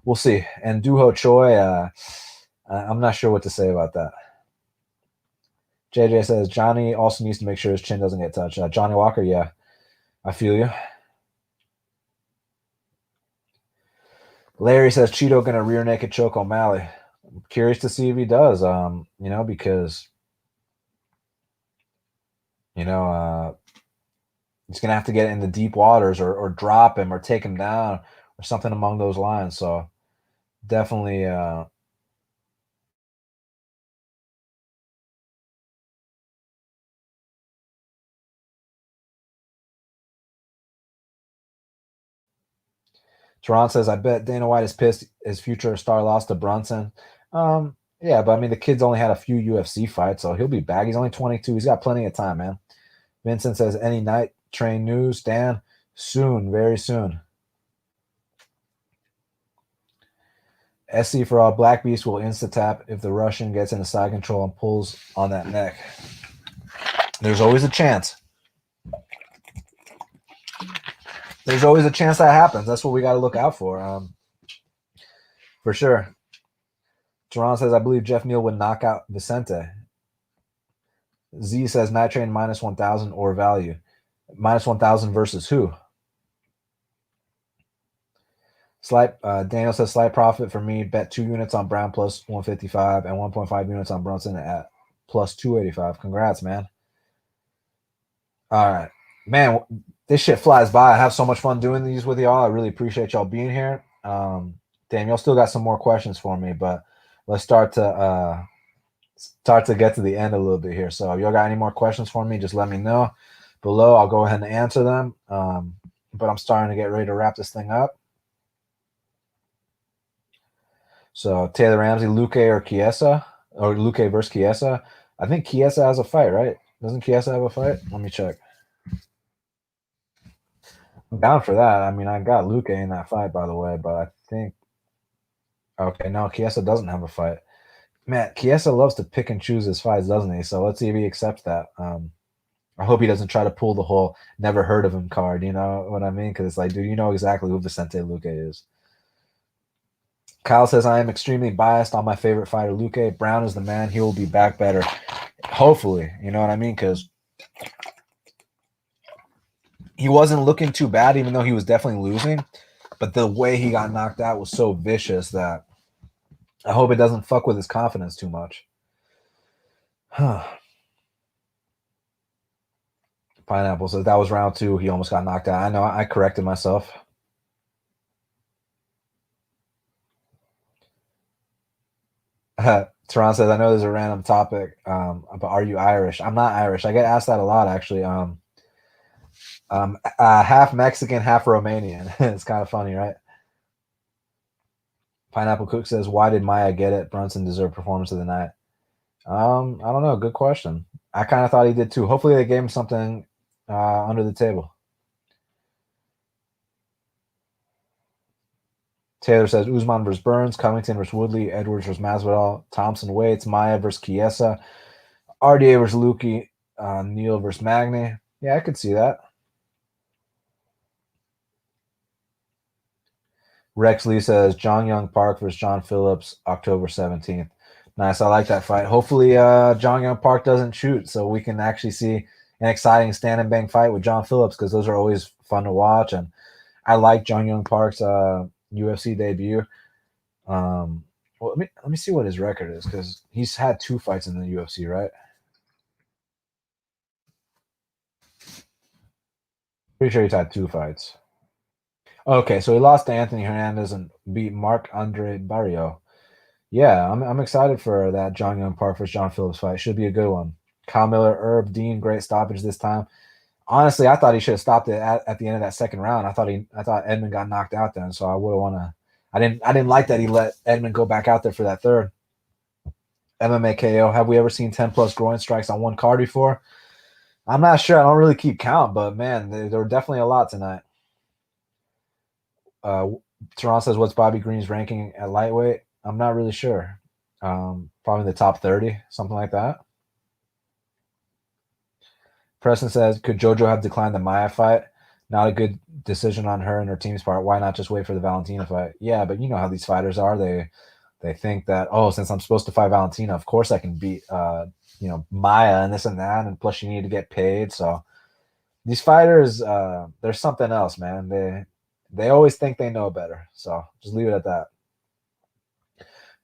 A: we'll see. And Duho Choi, I'm not sure what to say about that. JJ says Johnny also needs to make sure his chin doesn't get touched. Johnny Walker, yeah, I feel you. Larry says Cheeto gonna rear naked choke O'Malley. I'm curious to see if he does. You know, because you know, he's gonna have to get in the deep waters or drop him or take him down or something along those lines. So definitely Teron says, I bet Dana White is pissed his future star lost to Brunson. Yeah, but I mean, the kid's only had a few UFC fights, so he'll be back. He's only 22. He's got plenty of time, man. Vincent says, any night train news? Dan, soon, very soon. SC for all, Black Beast will insta-tap if the Russian gets into side control and pulls on that neck. There's always a chance. There's always a chance that happens. That's what we got to look out for sure. Teron says, I believe Jeff Neal would knock out Vicente. Z says Night Train minus 1,000 or value. Minus 1,000 versus who? Daniel says slight profit for me. Bet 2 units on Brown plus 155 and 1.5 units on Brunson at plus 285. Congrats, man. All right. Man, this shit flies by. I have so much fun doing these with y'all. I really appreciate y'all being here. Damn, y'all still got some more questions for me, but let's start to get to the end a little bit here. So if y'all got any more questions for me, just let me know below. I'll go ahead and answer them. But I'm starting to get ready to wrap this thing up. So Taylor Ramsey, Luque or Chiesa, or Luque versus Chiesa. I think Chiesa has a fight, right? Doesn't Chiesa have a fight? Let me check. I'm down for that. I mean, I got Luque in that fight, by the way, but I think okay, no, Chiesa doesn't have a fight. Man, Chiesa loves to pick and choose his fights, doesn't he? So let's see if he accepts that. I hope he doesn't try to pull the whole never heard of him card. You know what I mean? Because it's like, dude, you know exactly who Vicente Luque is. Kyle says, I am extremely biased on my favorite fighter, Luque. Brown is the man. He will be back better. Hopefully. You know what I mean? Because he wasn't looking too bad, even though he was definitely losing. But the way he got knocked out was so vicious that I hope it doesn't fuck with his confidence too much. Pineapple says that was round 2. He almost got knocked out. I know. I corrected myself. Teron says, I know there's a random topic, but are you Irish? I'm not Irish. I get asked that a lot, actually. Half Mexican, half Romanian. It's kind of funny, right? Pineapple Cook says, why did Maya get it? Brunson deserved performance of the night. I don't know. Good question. I kind of thought he did too. Hopefully they gave him something under the table. Taylor says Usman versus Burns, Covington versus Woodley, Edwards versus Masvidal, Thompson Waits, Maia versus Chiesa, RDA versus Lukey, Neal versus Magny. Yeah, I could see that. Rex Lee says John Young Park versus John Phillips, October 17th. Nice. I like that fight. Hopefully, John Young Park doesn't shoot so we can actually see an exciting stand and bang fight with John Phillips because those are always fun to watch. And I like John Young Park's UFC debut. Well, let me see what his record is because he's had 2 fights in the UFC, right? Pretty sure he's had 2 fights. Okay, so he lost to Anthony Hernandez and beat Mark Andre Barrio. Yeah, I'm excited for that John Young Park versus John Phillips fight. Should be a good one. Kyle Miller, Herb Dean, great stoppage this time. Honestly, I thought he should have stopped it at the end of that second round. I thought Edmund got knocked out then, so I would have want to. I didn't like that he let Edmund go back out there for that third. MMA KO. Have we ever seen 10 plus groin strikes on one card before? I'm not sure. I don't really keep count, but man, there were definitely a lot tonight. Tehran says, "What's Bobby Green's ranking at lightweight?" I'm not really sure. Probably the top 30, something like that. Preston says, "Could JoJo have declined the Maya fight? Not a good decision on her and her team's part. Why not just wait for the Valentina fight?" Yeah, but you know how these fighters are. They think that, oh, since I'm supposed to fight Valentina, of course I can beat Maya and this and that, and plus you need to get paid. So these fighters, there's something else, man. They always think they know better. So just leave it at that.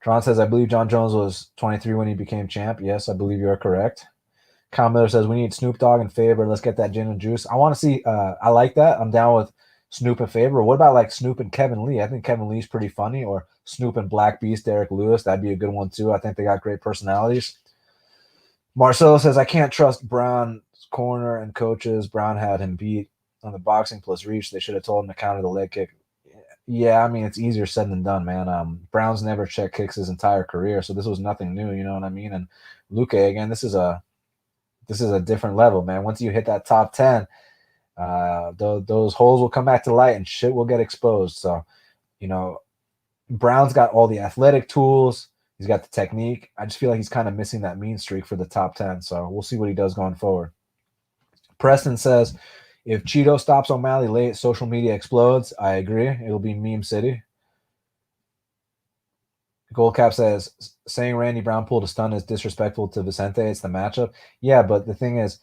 A: Tron says, "I believe John Jones was 23 when he became champ." Yes, I believe you are correct. Kyle Miller says, "We need Snoop Dogg and Faber. Let's get that gin and juice." I want to see. I like that. I'm down with Snoop and Faber. What about like Snoop and Kevin Lee? I think Kevin Lee's pretty funny. Or Snoop and Black Beast, Derek Lewis. That'd be a good one too. I think they got great personalities. Marcelo says, "I can't trust Brown's corner and coaches. Brown had him beat on the boxing plus reach. They should have told him to counter the leg kick." Yeah, I mean, it's easier said than done, man. Brown's never checked kicks his entire career, so this was nothing new. You know what I mean? And Luque, again, this is a different level, man. Once you hit that top 10, those holes will come back to light and shit will get exposed. So, you know, Brown's got all the athletic tools. He's got the technique. I just feel like he's kind of missing that mean streak for the top 10. So we'll see what he does going forward. Preston says, "If Cheeto stops O'Malley late, social media explodes." I agree. It'll be meme city. Goldcap says, "Saying Randy Brown pulled a stunt is disrespectful to Vicente. It's the matchup." Yeah, but the thing is,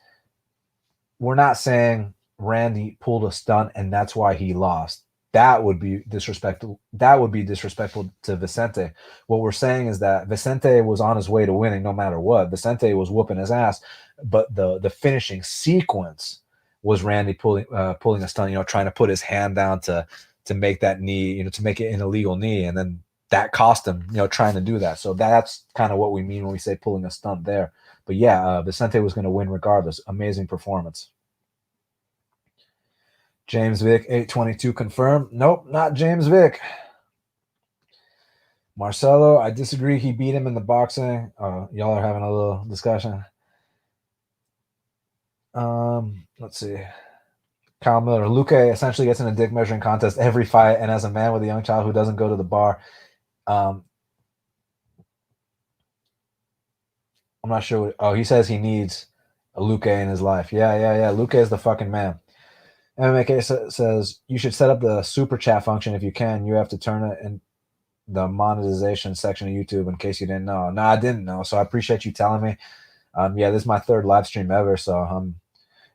A: we're not saying Randy pulled a stunt and that's why he lost. That would be disrespectful. That would be disrespectful to Vicente. What we're saying is that Vicente was on his way to winning no matter what. Vicente was whooping his ass, but the finishing sequence was Randy pulling a stunt. Trying to put his hand down to make that knee. To make it an illegal knee, and then that cost him. Trying to do that. So that's kind of what we mean when we say pulling a stunt there. But yeah, Vicente was going to win regardless. Amazing performance. James Vick, 822 confirmed. Nope, not James Vick. Marcelo, I disagree. He beat him in the boxing. Y'all are having a little discussion. Let's see. Kyle Miller. Luque essentially gets in a dick measuring contest every fight, and as a man with a young child who doesn't go to the bar, I'm not sure. He says he needs a Luque in his life. Yeah. Luque is the fucking man. MMA says you should set up the super chat function if you can. You have to turn it in the monetization section of YouTube in case you didn't know. No, I didn't know. So I appreciate you telling me. Yeah, this is my third live stream ever. So I'm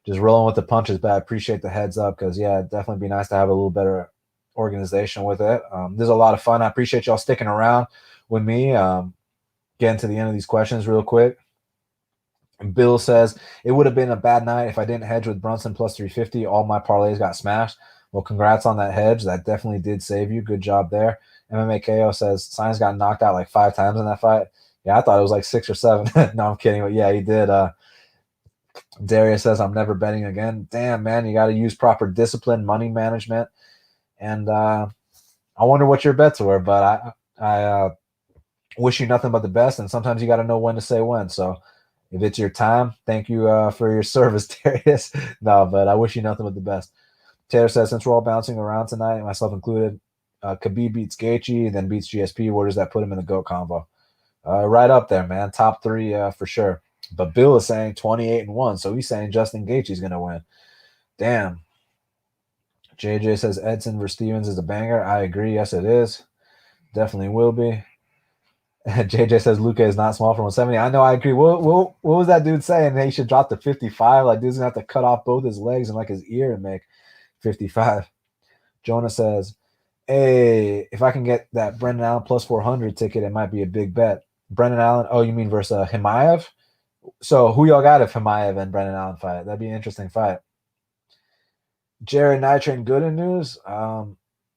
A: just rolling with the punches, but I appreciate the heads up because, yeah, it'd definitely be nice to have a little better organization with it. There's a lot of fun. I appreciate y'all sticking around with me. Getting to the end of these questions real quick. Bill says, "It would have been a bad night if I didn't hedge with Brunson plus 350. All my parlays got smashed." Well, congrats on that hedge. That definitely did save you. Good job there. MMA KO says, "Sainz got knocked out like 5 times in that fight." Yeah, I thought it was like 6 or 7. No, I'm kidding. But yeah, he did. Darius says, "I'm never betting again." Damn, man, you got to use proper discipline, money management. And I wonder what your bets were, but I wish you nothing but the best. And sometimes you got to know when to say when. So if it's your time, thank you for your service, Darius. No, but I wish you nothing but the best. Taylor says, "Since we're all bouncing around tonight, myself included, Khabib beats Gaethje, then beats GSP. Where does that put him in the GOAT convo? Right up there, man. Top 3 for sure. But Bill is saying 28-1, so he's saying Justin Gaethje's going to win. Damn. JJ says Edson versus Stevens is a banger. I agree. Yes, it is. Definitely will be. JJ says Luka is not small for 170. I know, I agree. What was that dude saying? He should drop to 55. Like, dude's going to have to cut off both his legs and like his ear and make 55. Jonah says, hey, if I can get that Brendan Allen plus 400 ticket, it might be a big bet. Brendan Allen, oh, you mean versus Himaev? So who y'all got if Himaev and Brendan Allen fight? That'd be an interesting fight. Jared Nitrain Gooden news.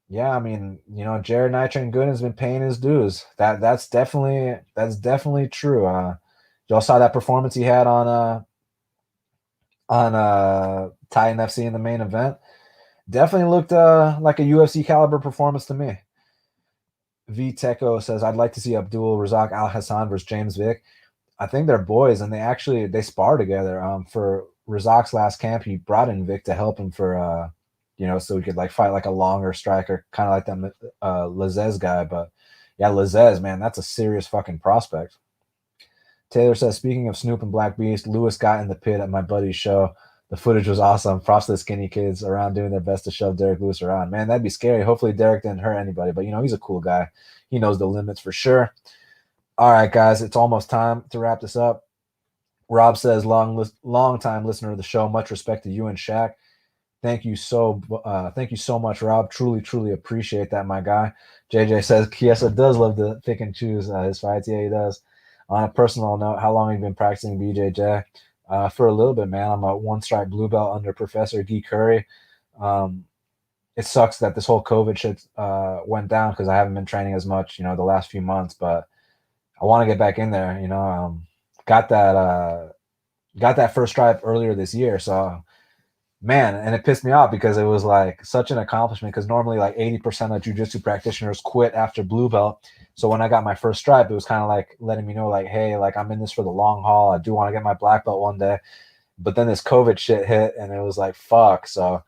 A: Yeah, I mean, Jared Nitrain Gooden's been paying his dues. That's definitely true. Y'all saw that performance he had on Titan FC in the main event. Definitely looked like a UFC caliber performance to me. V Teco says, I'd like to see Abdul Razak Al Hassan versus James Vick. I think they're boys, and they spar together. For Razak's last camp, he brought in Vic to help him for so he could like fight like a longer striker, kind of like that Lazez guy. But yeah, Lazez, man, that's a serious fucking prospect. Taylor says, speaking of Snoop and Black Beast, Lewis got in the pit at my buddy's show. The footage was awesome. Props to the skinny kids around doing their best to shove Derek Lewis around. Man, that'd be scary. Hopefully Derek didn't hurt anybody, but he's a cool guy. He knows the limits for sure. All right, guys, it's almost time to wrap this up. Rob says, long time listener of the show. Much respect to you and Shaq. Thank you so much, Rob. Truly appreciate that, my guy. JJ says Chiesa does love to pick and choose his fights. Yeah, he does. On a personal note, how long have you been practicing BJJ? For a little bit, man. I'm a one-stripe blue belt under Professor Guy Curry. It sucks that this whole COVID shit went down because I haven't been training as much, the last few months, but I want to get back in there. Got that first stripe earlier this year, so man, and it pissed me off because it was like such an accomplishment because normally like 80% of jiu-jitsu practitioners quit after blue belt. So when I got my first stripe, it was kind of like letting me know like, hey, like I'm in this for the long haul. I do want to get my black belt one day. But then this COVID shit hit and it was like, fuck. So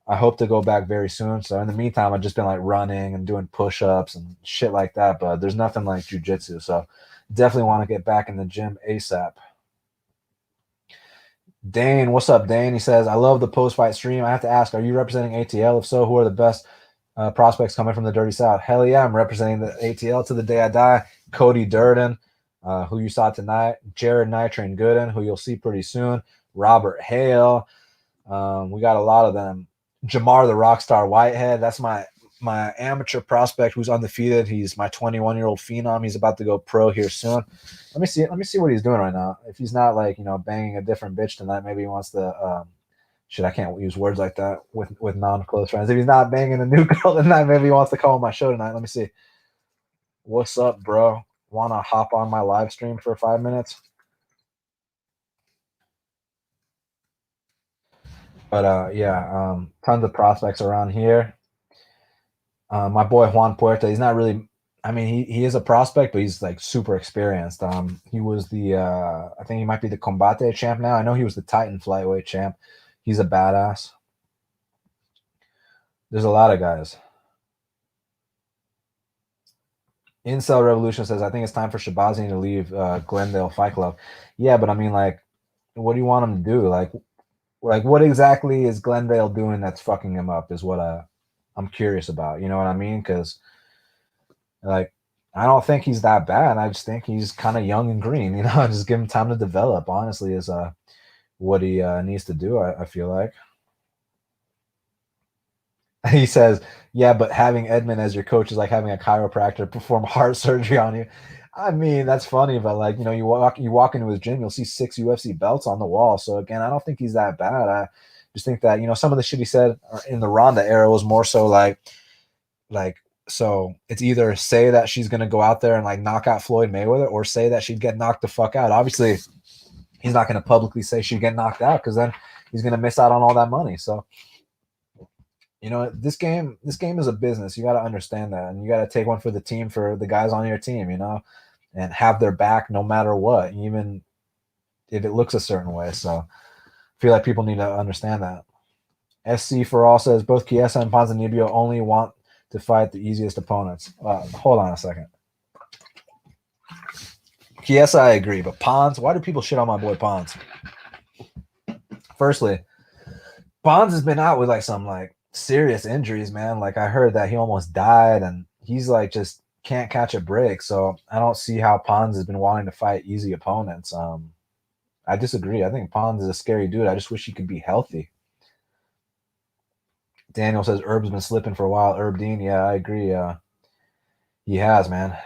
A: I hope to go back very soon. So in the meantime, I've just been like running and doing push-ups and shit like that. But there's nothing like jiu-jitsu. So definitely want to get back in the gym ASAP. Dane, what's up, Dane? He says, I love the post-fight stream. I have to ask, are you representing ATL? If so, who are the best prospects coming from the Dirty South? Hell yeah, I'm representing the ATL to the day I die. Cody Durden, who you saw tonight. Jared Nitrain Gooden, who you'll see pretty soon. Robert Hale. We got a lot of them. Jamar the Rockstar Whitehead. That's my amateur prospect who's undefeated. He's my 21-year-old phenom. He's about to go pro here soon. Let me see what he's doing right now. If he's not like, banging a different bitch tonight, maybe he wants to I can't use words like that with non-close friends. If he's not banging a new girl tonight, maybe he wants to come on my show tonight. Let me see. What's up, bro? Want to hop on my live stream for 5 minutes? But yeah, tons of prospects around here. My boy Juan Puerta, he's not really, I mean, he is a prospect, but he's like super experienced. He was the, I think he might be the Combate champ now. I know he was the Titan flyweight champ. He's a badass. There's a lot of guys. Incel Revolution says, I think it's time for Shabazzian to leave Glendale Fight Club. Yeah, but I mean, like, what do you want him to do? Like what exactly is Glendale doing that's fucking him up is what I'm curious about. You know what I mean? Because, like, I don't think he's that bad. I just think he's kind of young and green. Just give him time to develop, honestly, is what he needs to do, I feel like. He says, yeah, but having Edmund as your coach is like having a chiropractor perform heart surgery on you. I mean, that's funny, but like, you walk into his gym, you'll see 6 UFC belts on the wall. So again, I don't think he's that bad. I just think that, some of the shit he said in the Ronda era was more so like, so it's either say that she's going to go out there and like knock out Floyd Mayweather or say that she'd get knocked the fuck out. Obviously, he's not going to publicly say she'd get knocked out because then he's going to miss out on all that money. So, this game is a business. You got to understand that. And you got to take one for the team, for the guys on your team, and have their back no matter what, even if it looks a certain way. So I feel like people need to understand that. SC for all says both Chiesa and Ponzinibbio only want to fight the easiest opponents. Hold on a second. Yes, I agree. But Pons, why do people shit on my boy Pons? Firstly, Pons has been out with like some like serious injuries, man. Like I heard that he almost died, and he's like just can't catch a break. So I don't see how Pons has been wanting to fight easy opponents. I disagree. I think Pons is a scary dude. I just wish he could be healthy. Daniel says Herb's been slipping for a while. Herb Dean, yeah, I agree. He has, man.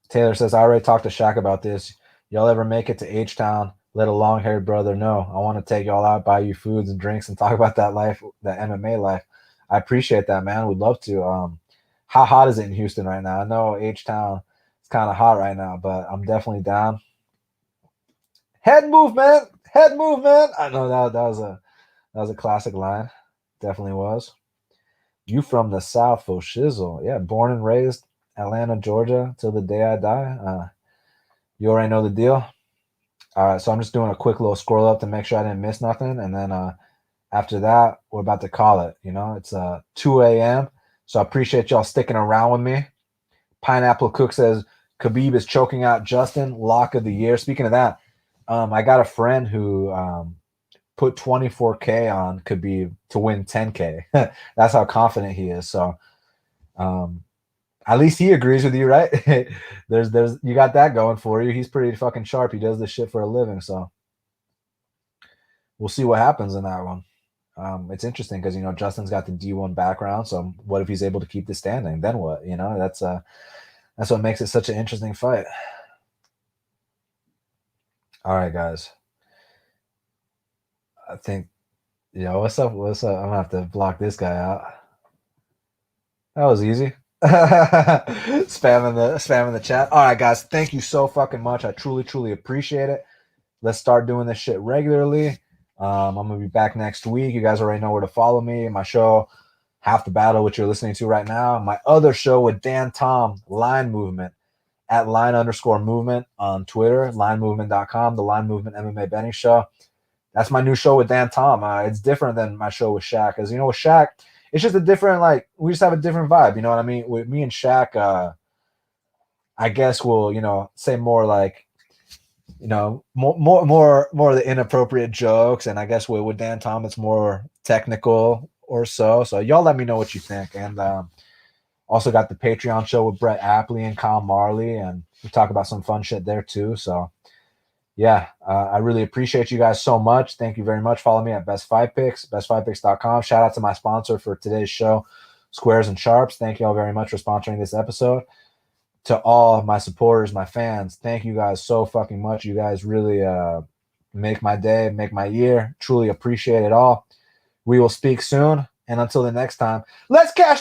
A: Taylor says, I already talked to Shaq about this. Y'all ever make it to H-Town? Let a long-haired brother know. I want to take y'all out, buy you foods and drinks, and talk about that life, that MMA life. I appreciate that, man. We'd love to. How hot is it in Houston right now? I know H-Town is kind of hot right now, but I'm definitely down. Head movement. I know that was a classic line. Definitely was. You from the South, for shizzle. Yeah, born and raised Atlanta, Georgia, till the day I die. You already know the deal. All right, so I'm just doing a quick little scroll up to make sure I didn't miss nothing. And then after that, we're about to call it. You know, it's 2 a.m. So I appreciate y'all sticking around with me. Pineapple Cook says, Khabib is choking out Justin, lock of the year. Speaking of that, I got a friend who put 24K on Khabib to win 10K. That's how confident he is. So at least he agrees with you, right? there's you got that going for you. He's pretty fucking sharp. He does this shit for a living. So we'll see what happens in that one. It's interesting because, you know, Justin's got the D1 background. So what if he's able to keep this standing? Then what? You know, that's what makes it such an interesting fight. All right, guys. I think, what's up? I'm gonna have to block this guy out. That was easy. spamming the chat. All right, guys. Thank you so fucking much. I truly appreciate it. Let's start doing this shit regularly. I'm gonna be back next week. You guys already know where to follow me. My show, Half the Battle, which you're listening to right now. My other show with Dan Tom, Line Movement, at line_movement on Twitter, linemovement.com, the Line Movement MMA Betting Show. That's my new show with Dan Tom. It's different than my show with Shaq. Because, you know, with Shaq, it's just a different, like, we just have a different vibe. You know what I mean? With me and Shaq, I guess we'll, you know, say more like, you know, more of the inappropriate jokes. And I guess with Dan Tom, it's more technical or so. So y'all let me know what you think. And also got the Patreon show with Brett Apley and Kyle Marley. And we talk about some fun shit there too. So yeah, I really appreciate you guys so much. Thank you very much. Follow me at Best Fight Picks, bestfightpicks.com. Shout out to my sponsor for today's show, Squares and Sharps. Thank you all very much for sponsoring this episode. To all my supporters, my fans, thank you guys so fucking much. You guys really make my day, make my year. Truly appreciate it all. We will speak soon. And until the next time, let's cash